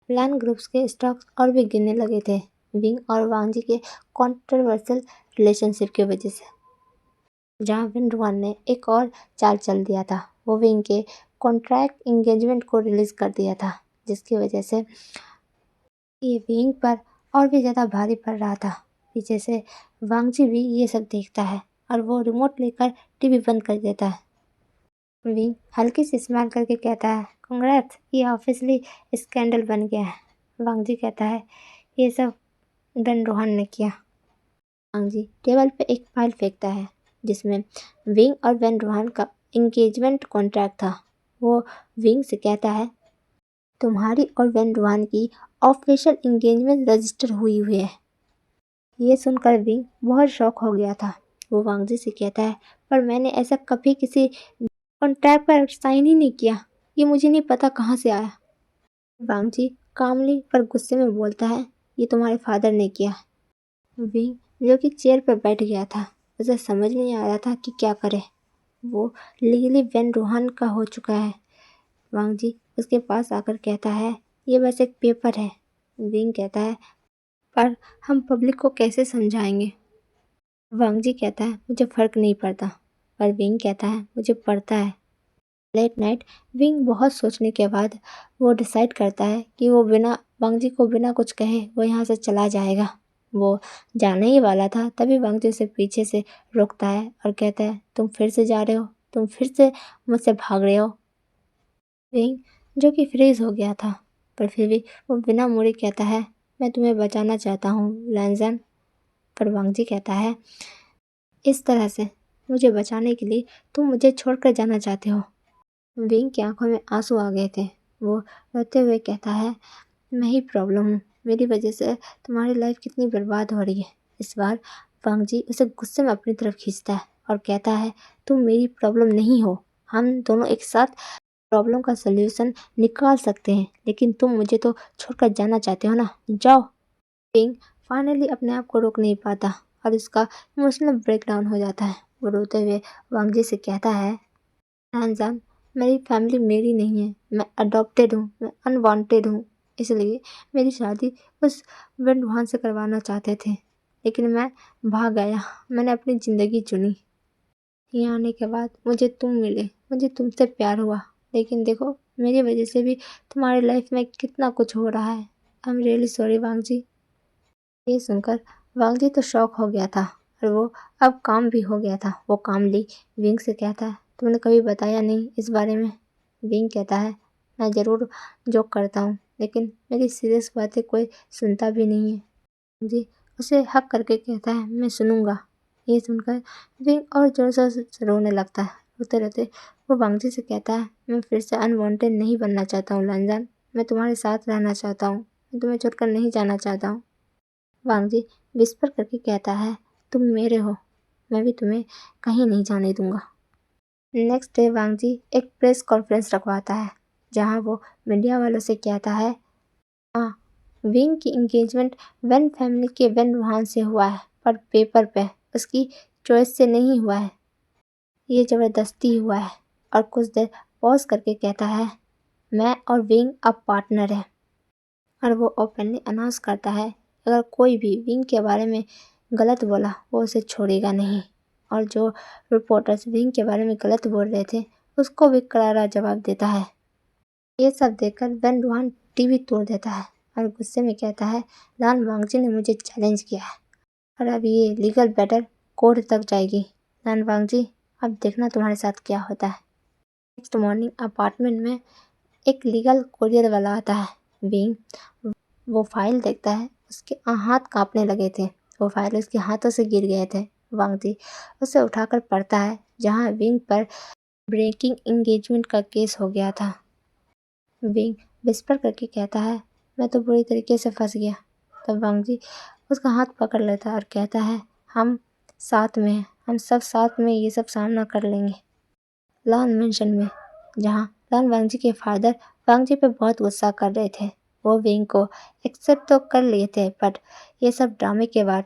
प्लान ग्रुप्स के स्टॉक्स और भी गिरने लगे थे विंग और वांग जी के कॉन्ट्रोवर्शियल रिलेशनशिप की वजह से। जहाँ विन रूहान ने एक और चाल चल दिया था, वो विंग के कॉन्ट्रैक्ट इंगेजमेंट को रिलीज़ कर दिया था, जिसकी वजह से ये विंग पर और भी ज़्यादा भारी पड़ रहा था। पीछे से वांग जी भी ये सब देखता है और वो रिमोट लेकर टीवी बंद कर देता है। विंग हल्की सी स्माइल करके कहता है, कंग्रेट्स, ये ऑफिशियली स्कैंडल बन गया है। वांग जी कहता है, ये सब वेन रूहान ने किया। वांग जी टेबल पे एक फाइल फेंकता है जिसमें विंग और वेन रूहान का इंगेजमेंट कॉन्ट्रैक्ट था। वो विंग से कहता है, तुम्हारी और वेन रूहान की ऑफिशियल इंगेजमेंट रजिस्टर हुई हुई है। ये सुनकर विंग बहुत शॉक हो गया था। वो वांग जी से कहता है, पर मैंने ऐसा कभी किसी कॉन्ट्रैक्ट पर साइन ही नहीं किया, ये मुझे नहीं पता कहाँ से आया। वांग जी कामली पर गुस्से में बोलता है, ये तुम्हारे फादर ने किया। विंग जो कि चेयर पर बैठ गया था, उसे समझ नहीं आ रहा था कि क्या करे। वो लीगली वेन रूहान का हो चुका है। वांग जी उसके पास आकर कहता है, ये बस एक पेपर है। विंग कहता है, पर हम पब्लिक को कैसे समझाएंगे? वांग जी कहता है, मुझे फ़र्क नहीं पड़ता, पर विंग कहता है, मुझे पड़ता है। लेट नाइट विंग बहुत सोचने के बाद वो डिसाइड करता है कि वो बिना वांग जी को बिना कुछ कहे वो यहाँ से चला जाएगा। वो जाने ही वाला था, तभी वांग जी उसे पीछे से रोकता है और कहता है, तुम फिर से जा रहे हो, तुम फिर से मुझसे भाग रहे हो। विंग जो कि फ्रीज हो गया था, पर फिर भी वो बिना मुड़े कहता है, मैं तुम्हें बचाना चाहता हूँ लैंजन। पर वांग जी कहता है, इस तरह से मुझे बचाने के लिए तुम मुझे छोड़कर जाना चाहते हो? विंग की आंखों में आंसू आ गए थे। वो रोते हुए कहता है, मैं ही प्रॉब्लम हूँ, मेरी वजह से तुम्हारी लाइफ कितनी बर्बाद हो रही है। इस बार वांग जी उसे गुस्से में अपनी तरफ खींचता है और कहता है, तुम मेरी प्रॉब्लम नहीं हो, हम दोनों एक साथ प्रॉब्लम का सलूशन निकाल सकते हैं, लेकिन तुम मुझे तो छोड़कर जाना चाहते हो ना, जाओ। विंग फाइनली अपने आप को रोक नहीं पाता और उसका इमोशनल ब्रेकडाउन हो जाता है। वो रोते हुए वांग जी से कहता है, रमजान, मेरी फैमिली मेरी नहीं है, मैं अडॉप्टेड हूँ, मैं अनवांटेड हूँ, इसलिए मेरी शादी उस वेंडवान से करवाना चाहते थे, लेकिन मैं भाग गया, मैंने अपनी ज़िंदगी चुनी। यहाँ आने के बाद मुझे तुम मिले, मुझे तुमसे प्यार हुआ, लेकिन देखो मेरी वजह से भी तुम्हारी लाइफ में कितना कुछ हो रहा है। आई एम रियली सॉरी वांग जी। ये सुनकर वांग जी तो शॉक हो गया था और वो अब काम भी हो गया था। वो कामली विंग से कहता है, तुमने कभी बताया नहीं इस बारे में। विंग कहता है, मैं ज़रूर जोक करता हूँ, लेकिन मेरी सीरियस बातें कोई सुनता भी नहीं है। जी उसे हक करके कहता है, मैं सुनूंगा। ये सुनकर विंग और जोर जोर से रोने लगता है। रोते रोते वो वांग जी से कहता है, मैं फिर से अनवांटेड नहीं बनना चाहता हूँ लंजन, मैं तुम्हारे साथ रहना चाहता हूँ, मैं तुम्हें छोड़कर नहीं जाना चाहता हूँ। वांग जी विस्पर करके कहता है, तुम मेरे हो, मैं भी तुम्हें कहीं नहीं जाने दूंगा। नेक्स्ट डे वांग जी एक प्रेस कॉन्फ्रेंस रखवाता है, जहाँ वो मीडिया वालों से कहता है, हाँ, विंग की इंगेजमेंट वेन फैमिली के वेन वहां से हुआ है, पर पेपर पे उसकी चॉइस से नहीं हुआ है, ये ज़बरदस्ती हुआ है। और कुछ देर पॉज करके कहता है, मैं और विंग अब पार्टनर हैं। और वो ओपनली अनाउंस करता है, अगर कोई भी विंग के बारे में गलत बोला वो उसे छोड़ेगा नहीं। और जो रिपोर्टर्स विंग के बारे में गलत बोल रहे थे उसको भी करारा जवाब देता है। ये सब देखकर वेन रुहान टीवी तोड़ देता है और गुस्से में कहता है, लान वांगजी ने मुझे चैलेंज किया है और अब ये लीगल बैटल कोर्ट तक जाएगी। लान वांगजी, अब देखना तुम्हारे साथ क्या होता है। नेक्स्ट मॉर्निंग अपार्टमेंट में एक लीगल कोरियर वाला आता है। विंग वो फाइल देखता है, उसके हाथ कांपने लगे थे, वो फाइल उसके हाथों से गिर गए थे। वांग जी उसे उठाकर पढ़ता है, जहाँ विंग पर ब्रेकिंग एंगेजमेंट का केस हो गया था। विंग विस्पर करके कहता है, मैं तो बुरी तरीके से फंस गया। तब वांग जी उसका हाथ पकड़ लेता है और कहता है, हम साथ में हैं, हम सब साथ में ये सब सामना कर लेंगे। लॉन मेंशन में, जहाँ लॉन वांग जी के फादर वांग जी पे बहुत गुस्सा कर रहे थे। वो विंग को एक्सेप्ट तो कर लिए थे, बट ये सब ड्रामे के बाद,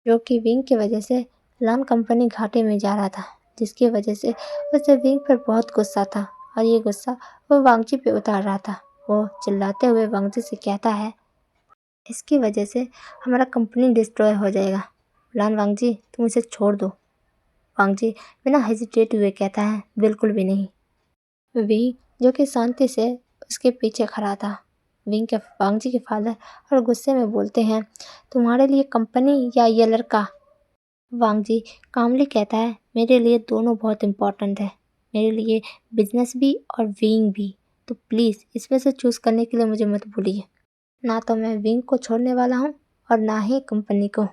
जो कि विंग की वजह से लॉन कंपनी घाटे में जा रहा था, जिसकी वजह से उसे विंग पर बहुत गुस्सा था और ये गुस्सा वो वांग जी पे उतार रहा था। वो चिल्लाते हुए वांग जी से कहता है, इसकी वजह से हमारा कंपनी डिस्ट्रॉय हो जाएगा। लॉन वांग जी, तुम इसे छोड़ दो। वांग जी बिना हेजिटेट हुए कहता है, बिल्कुल भी नहीं। विंग जो कि शांति से उसके पीछे खड़ा था। विंग के वांग जी के फादर और गुस्से में बोलते हैं, तुम्हारे लिए कंपनी या ये लड़का। वांग जी कामली कहता है, मेरे लिए दोनों बहुत इम्पोर्टेंट है, मेरे लिए बिजनेस भी और विंग भी, तो प्लीज़ इसमें से चूज़ करने के लिए मुझे मत भूलिए। ना तो मैं विंग को छोड़ने वाला हूँ और ना ही कंपनी को।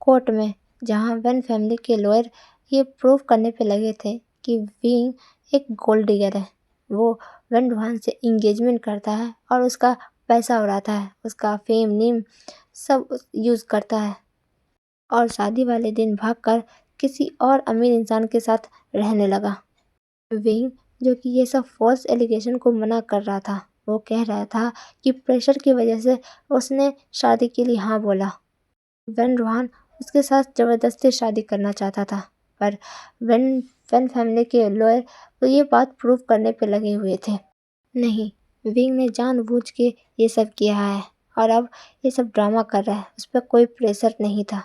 कोर्ट में, जहाँ वेन फैमिली के लॉयर ये प्रूव करने पे लगे थे कि विंग एक गोल्ड डिगर है, वो वेन रुहान से इंगेजमेंट करता है और उसका पैसा उड़ाता है, उसका फेम नेम सब यूज़ करता है और शादी वाले दिन भागकर किसी और अमीर इंसान के साथ रहने लगा। विंग जो कि ये सब फॉल्स एलिगेशन को मना कर रहा था, वो कह रहा था कि प्रेशर की वजह से उसने शादी के लिए हाँ बोला। वेन रुहान उसके साथ ज़बरदस्ती शादी करना चाहता था, पर वेन वेन फैमिली के लॉयर तो ये बात प्रूव करने पे लगे हुए थे। नहीं, विंग ने जानबूझ के ये सब किया है और अब ये सब ड्रामा कर रहा है, उस पर कोई प्रेशर नहीं था।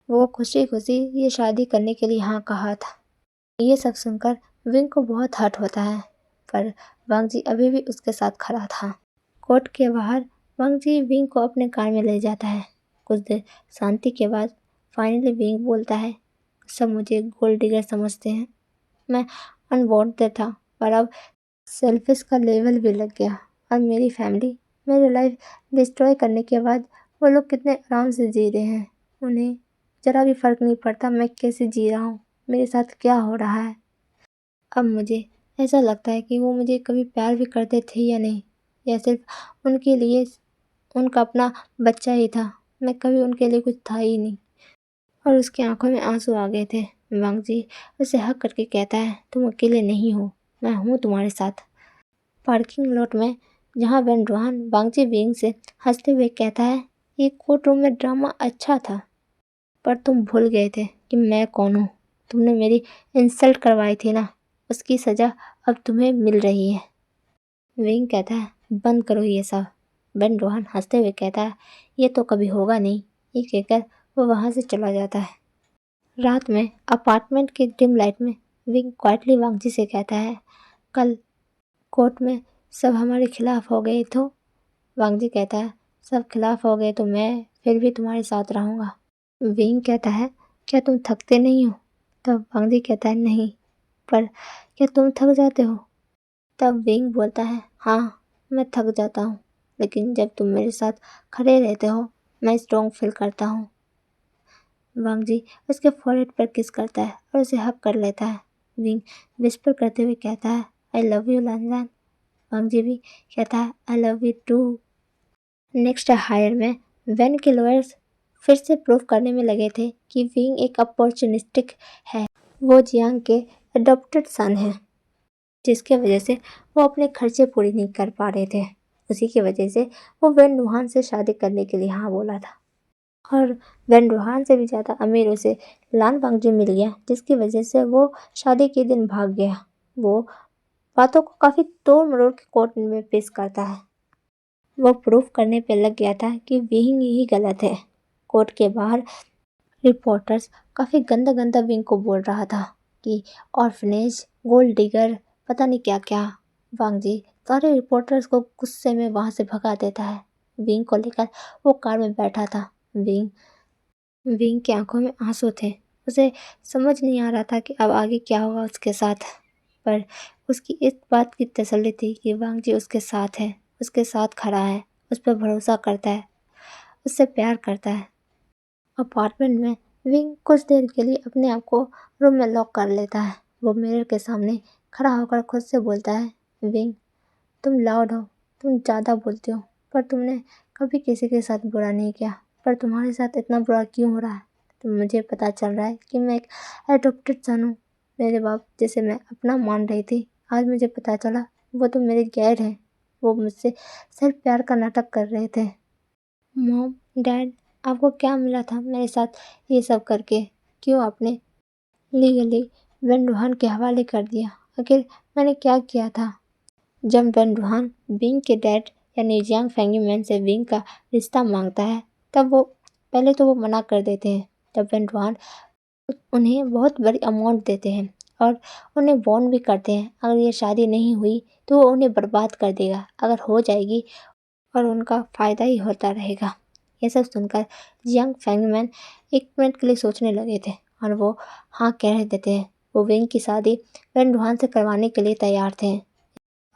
वो खुशी खुशी ये शादी करने के लिए हाँ कहा था। ये सब सुनकर विंग को बहुत हर्ट होता है, पर वांग जी अभी भी उसके साथ खड़ा था। कोर्ट के बाहर वांग जी विंग को अपने कार में ले जाता है। कुछ देर शांति के बाद फाइनली विंग बोलता है, सब मुझे गोल्ड डिगर समझते हैं, मैं अनवांटेड था, पर अब सेल्फिश का लेवल भी लग गया और मेरी फैमिली मेरी लाइफ डिस्ट्रॉय करने के बाद वो लोग कितने आराम से जी रहे हैं, उन्हें ज़रा भी फ़र्क नहीं पड़ता मैं कैसे जी रहा हूँ, मेरे साथ क्या हो रहा है। अब मुझे ऐसा लगता है कि वो मुझे कभी प्यार भी करते थे या नहीं, या सिर्फ उनके लिए उनका अपना बच्चा ही था। मैं कभी उनके लिए कुछ था ही नहीं। और उसकी आंखों में आंसू आ गए थे। वांग जी उसे हक करके कहता है, तुम अकेले नहीं हो, मैं हूँ तुम्हारे साथ। पार्किंग लॉट में जहाँ वेन रोहान वांगजी विंग से हंसते हुए कहता है, ये कोर्ट रूम में ड्रामा अच्छा था, पर तुम भूल गए थे कि मैं कौन हूँ। तुमने मेरी इंसल्ट करवाई थी ना, उसकी सज़ा अब तुम्हें मिल रही है। विंग कहता है, बंद करो ये सब। वेन रोहान हंसते हुए कहता है, ये तो कभी होगा नहीं। ये कहकर वो वहाँ से चला जाता है। रात में अपार्टमेंट के डिम लाइट में विंग क्वाइटली वांगजी से कहता है, कल कोर्ट में सब हमारे खिलाफ हो गए तो। वांगजी कहता है, सब खिलाफ हो गए तो मैं फिर भी तुम्हारे साथ रहूँगा। विंग कहता है, क्या तुम थकते नहीं हो? तब वांगजी कहता है, नहीं, पर क्या तुम थक जाते हो? तब विंग बोलता है, हाँ, मैं थक जाता हूँ, लेकिन जब तुम मेरे साथ खड़े रहते हो मैं स्ट्रॉन्ग फील करता हूँ। वांगजी उसके फॉरहेड पर किस करता है और उसे हक कर लेता है। विंग विस्पर करते हुए कहता है, आई लव यू लानजान। वांगजी भी कहता है, I love you too. Next हायर में वेन के लॉयर्स फिर से प्रूव करने में लगे थे कि विंग एक अपॉर्चुनिस्टिक है। वो जियांग के अडॉप्टेड सन है, जिसके वजह से वो अपने खर्चे पूरे नहीं कर पा रहे थे। उसी की वजह से वो वेन रूहान से शादी करने के लिए हाँ बोला था। और वेन रूहान से भी ज़्यादा अमीर उसे लान वांगजी मिल गया, जिसकी वजह से वो शादी के दिन भाग गया। वो बातों को काफ़ी तोड़ मरोड़ के कोर्ट में पेश करता है। वो प्रूफ करने पे लग गया था कि विंग ही गलत है। कोर्ट के बाहर रिपोर्टर्स काफ़ी गंदा गंदा विंग को बोल रहा था कि ऑर्फनेज, गोल्ड डिगर, पता नहीं क्या क्या। वांगजी सारे रिपोर्टर्स को गुस्से में वहाँ से भगा देता है। विंग को लेकर वो कार में बैठा था। विंग विंग की आंखों में आंसू थे। उसे समझ नहीं आ रहा था कि अब आगे क्या होगा उसके साथ, पर उसकी इस बात की तसल्ली थी कि वांगजी उसके साथ है, उसके साथ खड़ा है, उस पर भरोसा करता है, उससे प्यार करता है। अपार्टमेंट में विंग कुछ देर के लिए अपने आप को रूम में लॉक कर लेता है। वो मिरर के सामने खड़ा होकर खुद से बोलता है, विंग, तुम लाउड हो, तुम ज़्यादा बोलते हो, पर तुमने कभी किसी के साथ बुरा नहीं किया, पर तुम्हारे साथ इतना बुरा क्यों हो रहा है? तो मुझे पता चल रहा है कि मैं एक एडॉप्टेड सन हूँ। मेरे बाप जिसे मैं अपना मान रही थी, आज मुझे पता चला वो तो मेरे गैर हैं। वो मुझसे सिर्फ प्यार का नाटक कर रहे थे। मॉम, डैड, आपको क्या मिला था मेरे साथ ये सब करके? क्यों आपने लीगली वेन रूहान के हवाले कर दिया? आखिर मैंने क्या किया था? जब वेन रूहान विंग के डैड यानी जियांग फेंगयूमैन से विंग का रिश्ता मांगता है, तब वो पहले तो वो मना कर देते हैं। तब वेन रूहान उन्हें बहुत बड़ी अमाउंट देते हैं और उन्हें वार्न भी करते हैं, अगर ये शादी नहीं हुई तो वो उन्हें बर्बाद कर देगा, अगर हो जाएगी और उनका फ़ायदा ही होता रहेगा। ये सब सुनकर जियांग फेंगमैन एक मिनट के लिए सोचने लगे थे और वो हाँ कह देते हैं। वो विंग की शादी वेन रूहान से करवाने के लिए तैयार थे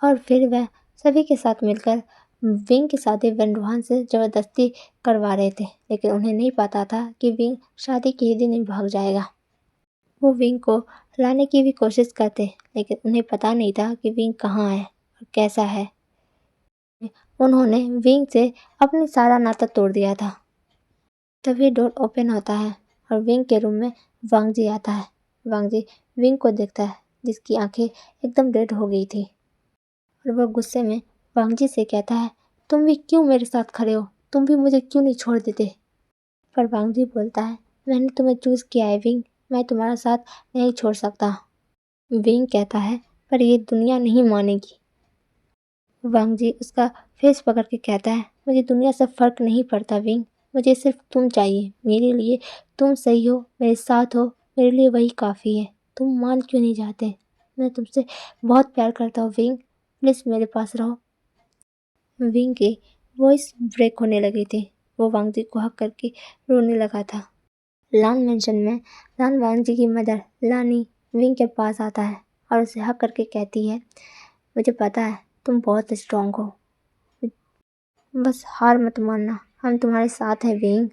और फिर वह सभी के साथ मिलकर विंग की शादी वेन रूहान से ज़बरदस्ती करवा रहे थे, लेकिन उन्हें नहीं पता था कि विंग शादी के ही दिन ही भाग जाएगा। वो विंग को लाने की भी कोशिश करते, लेकिन उन्हें पता नहीं था कि विंग कहाँ है और कैसा है। उन्होंने विंग से अपनी सारा नाता तोड़ दिया था। तभी डोर ओपन होता है और विंग के रूम में वांगजी आता है। वांगजी विंग को देखता है, जिसकी आंखें एकदम रेड हो गई थी, और वह गुस्से में वांगजी से कहता है, तुम भी क्यों मेरे साथ खड़े हो? तुम भी मुझे क्यों नहीं छोड़ देते? पर वांगजी बोलता है, मैंने तुम्हें चूज़ किया है विंग, मैं तुम्हारा साथ नहीं छोड़ सकता। विंग कहता है, पर ये दुनिया नहीं मानेगी। वांगजी उसका फेस पकड़ के कहता है, मुझे दुनिया से फ़र्क नहीं पड़ता विंग, मुझे सिर्फ तुम चाहिए। मेरे लिए तुम सही हो, मेरे साथ हो, मेरे लिए वही काफ़ी है। तुम मान क्यों नहीं जाते? मैं तुमसे बहुत प्यार करता हूँ विंग, प्लीज़ मेरे पास रहो। विंग की वॉइस ब्रेक होने लगी थी। वो वांगजी को हक करके रोने लगा था। लान मेंशन में लान वांगजी की मदर लानी विंग के पास आता है और उसे हक करके कहती है, मुझे पता है तुम बहुत स्ट्रांग हो, बस हार मत मानना, हम तुम्हारे साथ हैं विंग।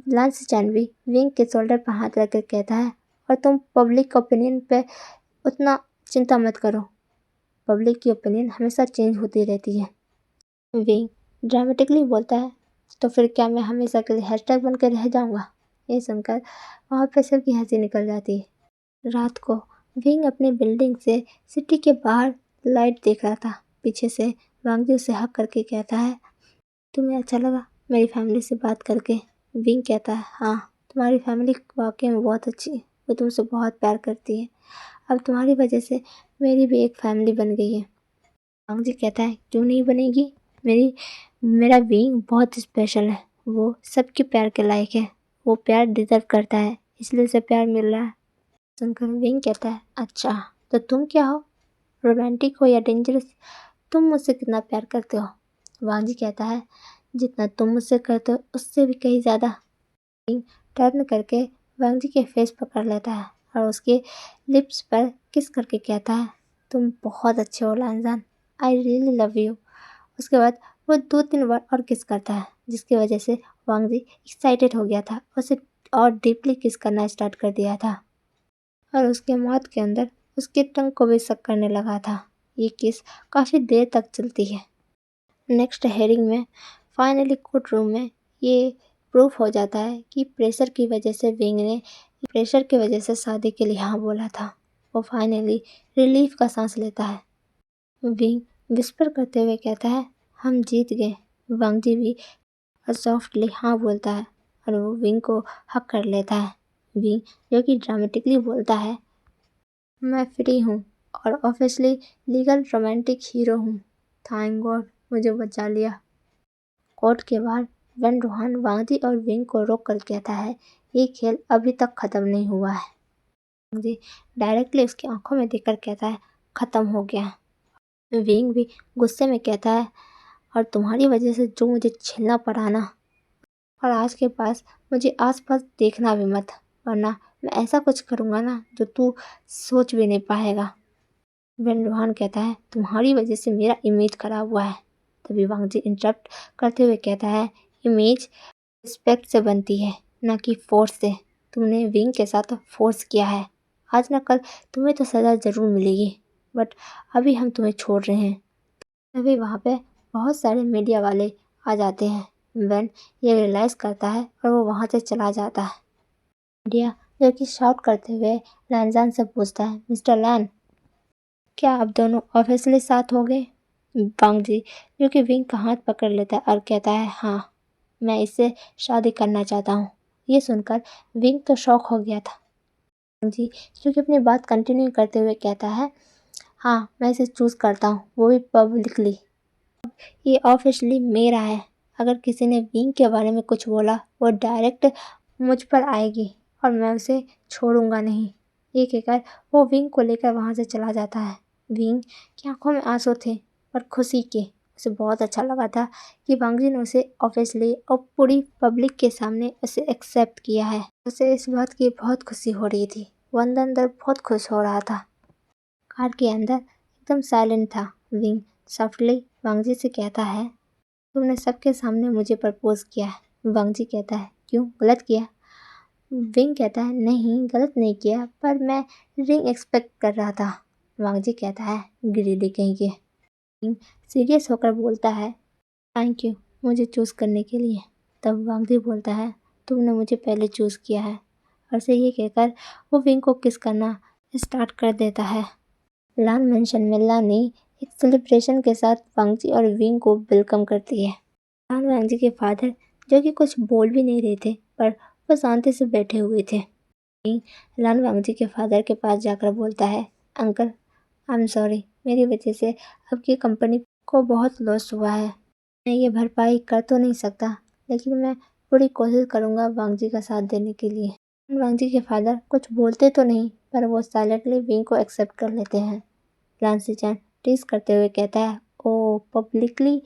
लांस चैनवी विंग के शोल्डर पर हाथ रखकर कहता है, और तुम पब्लिक ओपिनियन पे उतना चिंता मत करो, पब्लिक की ओपिनियन हमेशा चेंज होती रहती है। विंग ड्रामेटिकली बोलता है, तो फिर क्या मैं हमेशा के लिए हैशटैग बन के रह जाऊँगा। ये सुनकर वहाँ पे सबकी हंसी निकल जाती है। रात को विंग अपनी बिल्डिंग से सिटी के बाहर लाइट देख रहा था। पीछे से वांगजी उसे हक करके कहता है, तुम्हें अच्छा लगा मेरी फैमिली से बात करके? विंग कहता है, हाँ, तुम्हारी फैमिली वाकई में बहुत अच्छी है, वो तुमसे बहुत प्यार करती है। अब तुम्हारी वजह से मेरी भी एक फैमिली बन गई है। वांगजी कहता है, क्यों नहीं बनेगी? मेरा विंग बहुत स्पेशल है, वो सबके प्यार के लायक है, वो प्यार डिजर्व करता है, इसलिए उसे प्यार मिल रहा है। सुनकर विंग कहता है, अच्छा तो तुम क्या हो, रोमांटिक हो या डेंजरस? तुम मुझसे कितना प्यार करते हो? वांगजी कहता है, जितना तुम मुझसे करते हो उससे भी कहीं ज़्यादा। विंग टर्न करके वांगजी के फेस पकड़ लेता है और उसके लिप्स पर किस करके कहता है, तुम बहुत अच्छे हो लांजान, आई रियली लव यू। उसके बाद वो 2-3 बार और किस करता है, जिसकी वजह से वांगजी एक्साइटेड हो गया था, उसे और डीपली किस करना स्टार्ट कर दिया था और उसके माउथ के अंदर उसके टंग को भी सक करने लगा था। ये किस काफ़ी देर तक चलती है। नेक्स्ट हेयरिंग में फाइनली कोर्ट रूम में ये प्रूफ हो जाता है कि प्रेशर की वजह से शादी के लिए हाँ बोला था। वो फाइनली रिलीफ का सांस लेता है। विंग विस्पर करते हुए कहता है, हम जीत गए। वांगजी भी सॉफ्टली हाँ बोलता है और वो विंग को हक कर लेता है। विंग जो कि ड्रामेटिकली बोलता है, मैं फ्री हूँ और ऑफिशियली लीगल रोमांटिक हीरो हूँ। थैंक गॉड मुझे बचा लिया। कोर्ट के बाहर वेन रोहान वांगजी और विंग को रोक कर कहता है, ये खेल अभी तक ख़त्म नहीं हुआ है। वांगजी डायरेक्टली उसकी आंखों में देखकर कहता है, ख़त्म हो गया। विंग भी गुस्से में कहता है, और तुम्हारी वजह से जो मुझे झेलना पड़ा ना, और आज के पास मुझे आसपास देखना भी मत, वरना मैं ऐसा कुछ करूँगा ना जो तू सोच भी नहीं पाएगा। वेन रोहान कहता है, तुम्हारी वजह से मेरा इमेज खराब हुआ है। तभी वांगजी इंटरप्ट करते हुए कहता है, इमेज रिस्पेक्ट से बनती है, ना कि फोर्स से। तुमने विंग के साथ फोर्स किया है, आज ना कल तुम्हें तो सज़ा ज़रूर मिलेगी, बट अभी हम तुम्हें छोड़ रहे हैं। तभी वहाँ पे बहुत सारे मीडिया वाले आ जाते हैं। वेन ये रियलाइज़ करता है और वो वहाँ से चला जाता है। मीडिया जो कि शाउट करते हुए लैनजान से पूछता है, मिस्टर लैन, क्या आप दोनों ऑफिशियली साथ हो गए? वांगजी जो कि विंग का हाथ पकड़ लेता है और कहता है, हाँ, मैं इससे शादी करना चाहता हूँ। ये सुनकर विंग तो शॉक हो गया था। वांगजी जो कि अपनी बात कंटिन्यू करते हुए कहता है, हाँ, मैं इसे चूज़ करता हूँ, वो भी पब्लिकली। ये ऑफिशियली मेरा है। अगर किसी ने विंग के बारे में कुछ बोला, वो डायरेक्ट मुझ पर आएगी और मैं उसे छोड़ूंगा नहीं। ये कहकर वो विंग को लेकर वहाँ से चला जाता है। विंग की आंखों में आंसू थे और खुशी के। उसे बहुत अच्छा लगा था कि वांगजी ने उसे ऑफिशियली और पूरी पब्लिक के सामने उसे एक्सेप्ट किया है। उसे इस बात की बहुत खुशी हो रही थी। वो अंदर बहुत खुश हो रहा था। कार के अंदर एकदम साइलेंट था। विंग सॉफ्टली वांगजी से कहता है, तुमने सबके सामने मुझे प्रपोज किया है। वांगजी कहता है, क्यों, गलत किया? विंग कहता है, नहीं, गलत नहीं किया, पर मैं रिंग एक्सपेक्ट कर रहा था। वांगजी कहता है, ग्रीडी कहीं के। विंग सीरियस होकर बोलता है, थैंक यू मुझे चूज़ करने के लिए। तब वांगजी बोलता है, तुमने मुझे पहले चूज़ किया है। और से ये कहकर वो विंग को किस करना स्टार्ट कर देता है। लान मेंशन में लानी एक सेलिब्रेशन के साथ वांगजी और विंग को वेलकम करती है। लान वांगजी के फादर जो कि कुछ बोल भी नहीं रहे थे, पर वो शांति से बैठे हुए थे। विंग लान वांगजी के फादर के पास जाकर बोलता है, अंकल, आई एम सॉरी, मेरी वजह से आपकी कंपनी को बहुत लॉस हुआ है। मैं ये भरपाई कर तो नहीं सकता, लेकिन मैं पूरी कोशिश करूँगा वांगजी का साथ देने के लिए। वांगजी के फादर कुछ बोलते तो नहीं, पर वो साइलेंटली विंग को एक्सेप्ट कर लेते हैं। लान सिचैन टीज करते हुए कहता है, ओ पब्लिकली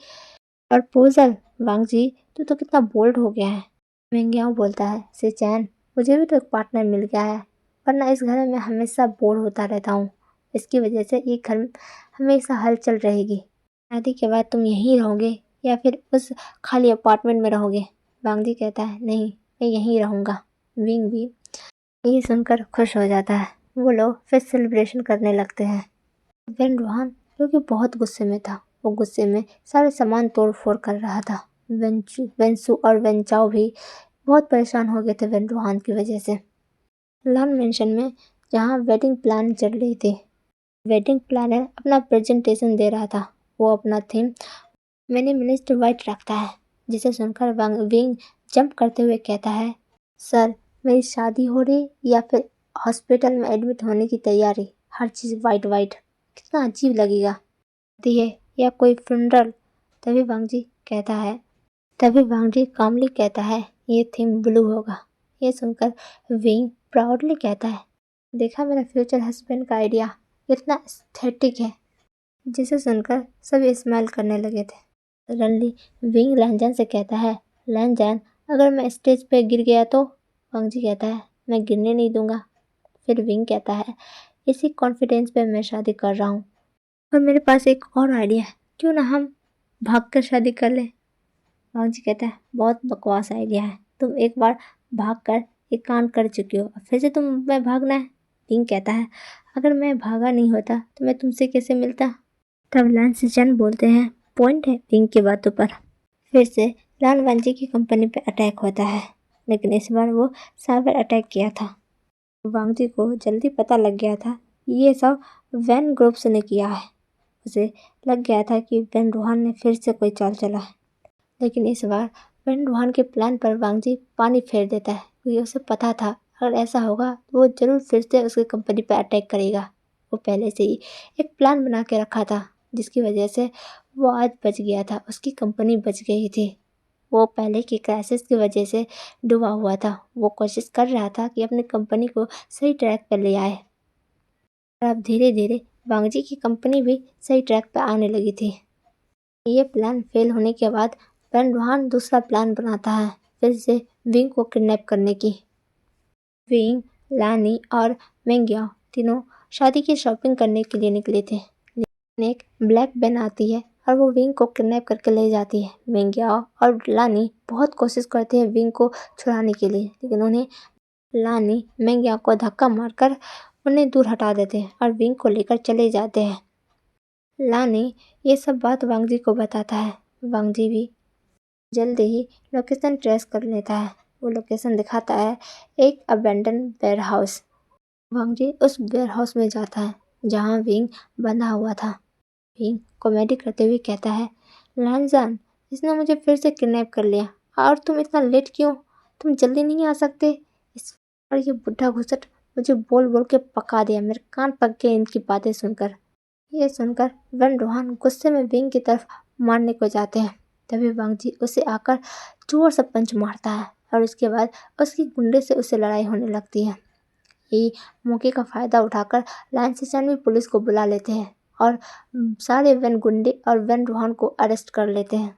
प्रपोजल, वांगजी तू तो कितना बोल्ड हो गया है। मिंग्याओ बोलता है, सिचैन, मुझे भी तो एक पार्टनर मिल गया है, वरना इस घर में मैं हमेशा बोर होता रहता हूँ। इसकी वजह से ये घर में हमेशा हलचल रहेगी। शादी के बाद तुम यहीं रहोगे या फिर उस खाली अपार्टमेंट में रहोगे? वांगजी कहता है, नहीं, मैं यहीं रहूँगा। विंग भी ये सुनकर खुश हो जाता है। वो लोग फिर सेलिब्रेशन करने लगते हैं। वेन रोहान जो कि बहुत गुस्से में था, वो गुस्से में सारे सामान तोड़ फोड़ कर रहा था। वेंसू और वेंचाओ भी बहुत परेशान हो गए थे वेन रूहान की वजह से। लान मेंशन में जहाँ वेडिंग प्लान चल रही थी, वेडिंग प्लानर अपना प्रेजेंटेशन दे रहा था। वो अपना थीम मिनिमलिस्ट वाइट रखता है, जिसे सुनकर विंग जंप करते हुए कहता है, सर मेरी शादी हो रही या फिर हॉस्पिटल में एडमिट होने की तैयारी, हर चीज़ वाइट वाइट, कितना अजीब लगेगा। है या कोई फ्यूनरल। तभी वांगजी कामली कहता है, ये थीम ब्लू होगा। ये सुनकर विंग प्राउडली कहता है, देखा मेरा फ्यूचर हस्बैंड का आइडिया कितना एस्थेटिक है। जिसे सुनकर सभी स्माइल करने लगे थे। सडनली विंग लैंजन से कहता है, लैंजन अगर मैं स्टेज पे गिर गया तो? वांगजी कहता है, मैं गिरने नहीं दूंगा। फिर विंग कहता है, इसी कॉन्फिडेंस पे मैं शादी कर रहा हूँ। और मेरे पास एक और आइडिया है, क्यों ना हम भागकर शादी कर लें? वांगजी कहता है, बहुत बकवास आइडिया है, तुम एक बार भागकर एक कांड कर चुकी हो, फिर से तुम्हें भागना है? विंग कहता है, अगर मैं भागा नहीं होता तो मैं तुमसे कैसे मिलता? तब लान सिचन बोलते हैं, पॉइंट है विंग की बातों पर। फिर से लान वांजी की कंपनी पे अटैक होता है, लेकिन इस बार वो साइबर अटैक किया था। वांगजी को जल्दी पता लग गया था ये सब वैन ग्रुप्स ने किया है। उसे लग गया था कि वेन रूहान ने फिर से कोई चाल चला है, लेकिन इस बार वेन रूहान के प्लान पर वांगजी पानी फेर देता है, क्योंकि उसे पता था अगर ऐसा होगा तो वो जरूर फिर से उसकी कंपनी पर अटैक करेगा। वो पहले से ही एक प्लान बना के रखा था, जिसकी वजह से वो आज बच गया था, उसकी कंपनी बच गई थी। वो पहले की क्राइसिस की वजह से डूबा हुआ था। वो कोशिश कर रहा था कि अपनी कंपनी को सही ट्रैक पर ले आए। और अब धीरे धीरे वांगजी की कंपनी भी सही ट्रैक पर आने लगी थी। ये प्लान फेल होने के बाद वेन रूहान दूसरा प्लान बनाता है, फिर से विंग को किडनैप करने की। विंग, लानी और मेंग्याओ तीनों शादी की शॉपिंग करने के लिए निकले थे, लेकिन एक ब्लैक बैन आती है और वो विंग को किडनैप करके ले जाती है। मेंग्याओ और लानी बहुत कोशिश करते हैं विंग को छुड़ाने के लिए, लेकिन उन्हें लानी मेंग्याओ को धक्का मारकर उन्हें दूर हटा देते हैं और विंग को लेकर चले जाते हैं। लानी ये सब बात वांगजी को बताता है। वांगजी भी जल्दी ही लोकेशन ट्रेस कर लेता है। वो लोकेशन दिखाता है एक अबेंडन वेयर हाउस। वांगजी उस वेयर हाउस में जाता है जहाँ विंग बंधा हुआ था। विंग कॉमेडी करते हुए कहता है, लैंजन इसने मुझे फिर से किडनैप कर लिया, और तुम इतना लेट क्यों? तुम जल्दी नहीं आ सकते? इस पर ये बुढ़ा घुसट मुझे बोल बोल के पका दिया, मेरे कान पक गए इनकी बातें सुनकर। ये सुनकर वेन रूहान गुस्से में विंग की तरफ मारने को जाते हैं। तभी वांगजी उसे आकर जोर से पंच मारता है और उसके बाद उसकी गुंडे से उसे लड़ाई होने लगती है। ये मौके का फ़ायदा उठाकर लाइन सिचन भी पुलिस को बुला लेते हैं और सारे वेन गुंडे और वेन रूहान को अरेस्ट कर लेते हैं।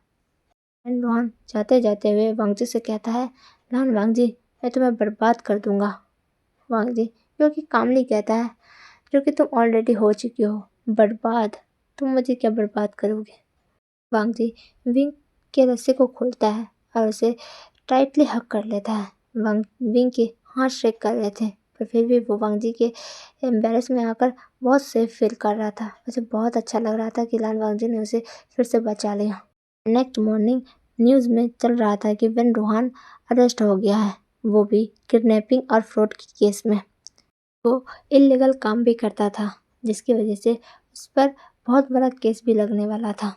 वेन रूहान जाते जाते हुए वांगजी से कहता है, लान वांगजी मैं तुम्हें बर्बाद कर दूंगा। वांगजी जो कि कामली कहता है, जो कि तुम ऑलरेडी हो चुकी हो बर्बाद, तुम मुझे क्या बर्बाद करोगे? वांगजी विंग के रस्से को खोलता है और उसे टाइटली हक कर लेता है। विंग के हाथ शेक कर रहे थे, पर फिर भी वो वांगजी के एम्बेरस में आकर बहुत सेफ फील कर रहा था। उसे बहुत अच्छा लग रहा था कि लान वांगजी ने उसे फिर से बचा लिया। नेक्स्ट मॉर्निंग न्यूज़ में चल रहा था कि वेन रूहान अरेस्ट हो गया है, वो भी किडनैपिंग और फ्रॉड के केस में। वो इल्लीगल काम भी करता था, जिसकी वजह से उस पर बहुत बड़ा केस भी लगने वाला था।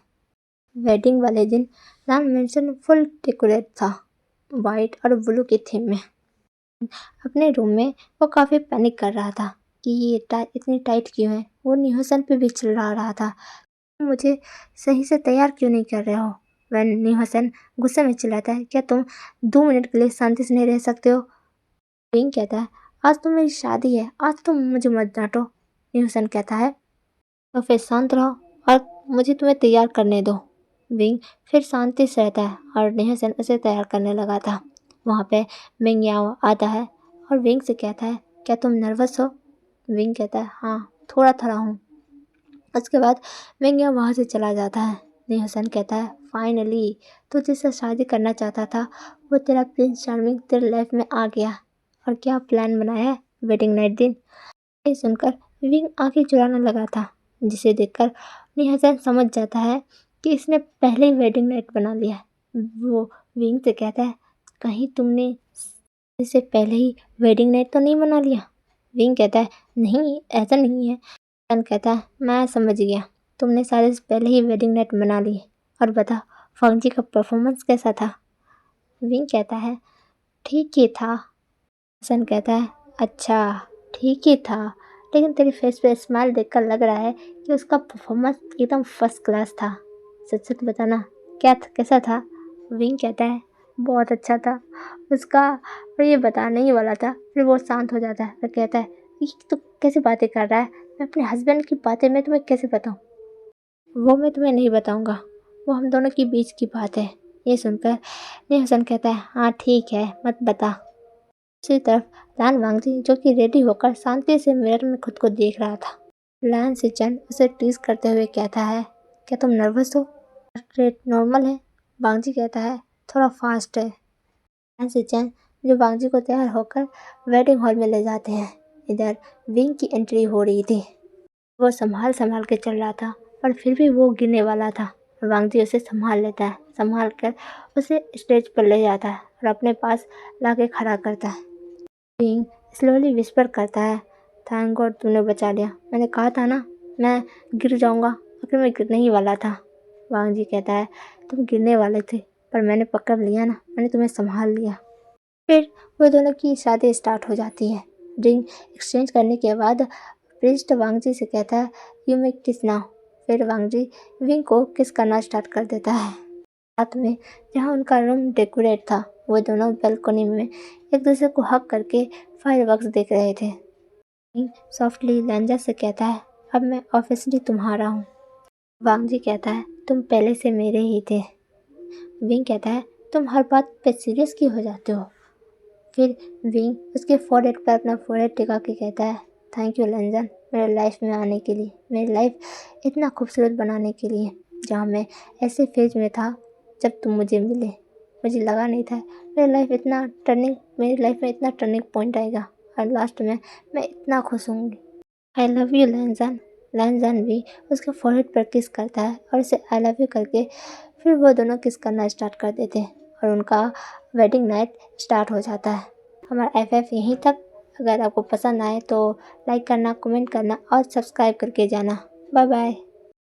वेडिंग वाले दिन लान मेंशन फुल डेकोरेट था, वाइट और ब्लू की थीम में। अपने रूम में वो काफ़ी पैनिक कर रहा था कि ये इतनी टाइट क्यों है। वो न्यूहसन पे भी चिल्ला रहा था, मुझे सही से तैयार क्यों नहीं कर रहे हो? वेन न्यूहसन गुस्से में चिल्लाता है, क्या तुम 2 मिनट के लिए शांति से नहीं रह सकते हो? विंग कहता है, आज तो मेरी शादी है, आज तुम मुझे मत डांटो। न्यूहसन कहता है, तो फिर शांत रहो और मुझे तुम्हें तैयार करने दो। विंग फिर शांति से रहता है और न्यूहसन उसे तैयार करने लगा था। वहाँ पे मिंगयाओ आता है और विंग से कहता है, क्या तुम नर्वस हो? विंग कहता है, हाँ थोड़ा थोड़ा हूँ। उसके बाद मिंगयाओ वहाँ से चला जाता है। न्यूहसन कहता है, फाइनली तू जिससे शादी करना चाहता था वो तेरा प्रिंस चार्मिंग तेरे लाइफ में आ गया। और क्या प्लान बनाया है वेडिंग नाइट दिन? ये सुनकर विंग आंखें चुराने लगा था, जिसे देखकर न्यूहसन समझ जाता है कि इसने पहले ही वेडिंग नाइट बना लिया है। वो विंग से कहता है, कहीं तुमने इससे पहले ही वेडिंग नाइट तो नहीं मना लिया? विंग कहता है, नहीं ऐसा नहीं है। लन कहता है, मैं समझ गया, तुमने शादी से पहले ही वेडिंग नाइट मना ली। और बता, फंजी का परफॉर्मेंस कैसा था? विंग कहता है, ठीक ही था। सन कहता है, अच्छा ठीक ही था, लेकिन तेरी फेस पे स्माइल देखकर लग रहा है कि उसका परफॉर्मेंस एकदम फर्स्ट क्लास था। सच सच बताना, कैसा था? विंग कहता है, बहुत अच्छा था उसका। और ये बताने ही वाला था, फिर वो शांत हो जाता है और कहता है, ये तू कैसे बातें कर रहा है? मैं अपने हस्बैंड की बातें मैं तुम्हें कैसे बताऊँ? वो मैं तुम्हें नहीं बताऊँगा, वो हम दोनों के बीच की बात है। ये सुनकर नेहसन कहता है, हाँ ठीक है, मत बता। दूसरी तरफ लान वांगजी, जो कि रेडी होकर शांति से मिरर में खुद को देख रहा था। लान सिचन उसे टीज करते हुए कहता है, क्या तुम नर्वस हो? रेट नॉर्मल है। वांगजी कहता है, थोड़ा फास्ट है। लान सिचन जो वांगजी को तैयार होकर वेडिंग हॉल में ले जाते हैं। इधर विंग की एंट्री हो रही थी। वो संभाल के चल रहा था, पर फिर भी वो गिरने वाला था। वांगजी उसे संभाल लेता है, संभाल कर उसे स्टेज पर ले जाता है और अपने पास लाके खड़ा करता है। विंग स्लोली विस्पर करता है, थैंक गॉड तूने बचा लिया। मैंने कहा था ना मैं गिर जाऊंगा, आखिर मैं गिरने ही वाला था। वांगजी कहता है, तुम गिरने वाले थे, पर मैंने पकड़ लिया ना, मैंने तुम्हें संभाल लिया। फिर वो दोनों की शादी स्टार्ट हो जाती है। रिंग एक्सचेंज करने के बाद प्रिंस वांगजी से कहता है, यू मेक किस नाउ। फिर वांगजी विंग को किस करना स्टार्ट कर देता है। रात में जहाँ उनका रूम डेकोरेट था, वो दोनों बालकनी में एक दूसरे को हक करके फायरवर्क्स देख रहे थे। विंग सॉफ्टली लैंजा से कहता है, अब मैं ऑफिशियली तुम्हारा हूँ। वांगजी कहता है, तुम पहले से मेरे ही थे। विंग कहता है, तुम हर बात पे सीरियस क्यों हो जाते हो? फिर विंग उसके फोरहेड पर अपना फोरहेड टिका के कहता है, थैंक यू लंजन, मेरे लाइफ में आने के लिए, मेरी लाइफ इतना खूबसूरत बनाने के लिए। जहाँ मैं ऐसे फेज में था जब तुम मुझे मिले, मुझे लगा नहीं था मेरी लाइफ में इतना टर्निंग पॉइंट आएगा और लास्ट में मैं इतना खुश होंगी। आई लव यू लंजन। लंजन भी उसके फोरहेड पर किस करता है और उसे आई लव यू करके फिर वो दोनों किस करना स्टार्ट कर देते हैं और उनका वेडिंग नाइट स्टार्ट हो जाता है। हमारा FF यहीं तक। अगर आपको पसंद आए तो लाइक करना, कमेंट करना और सब्सक्राइब करके जाना। Bye bye.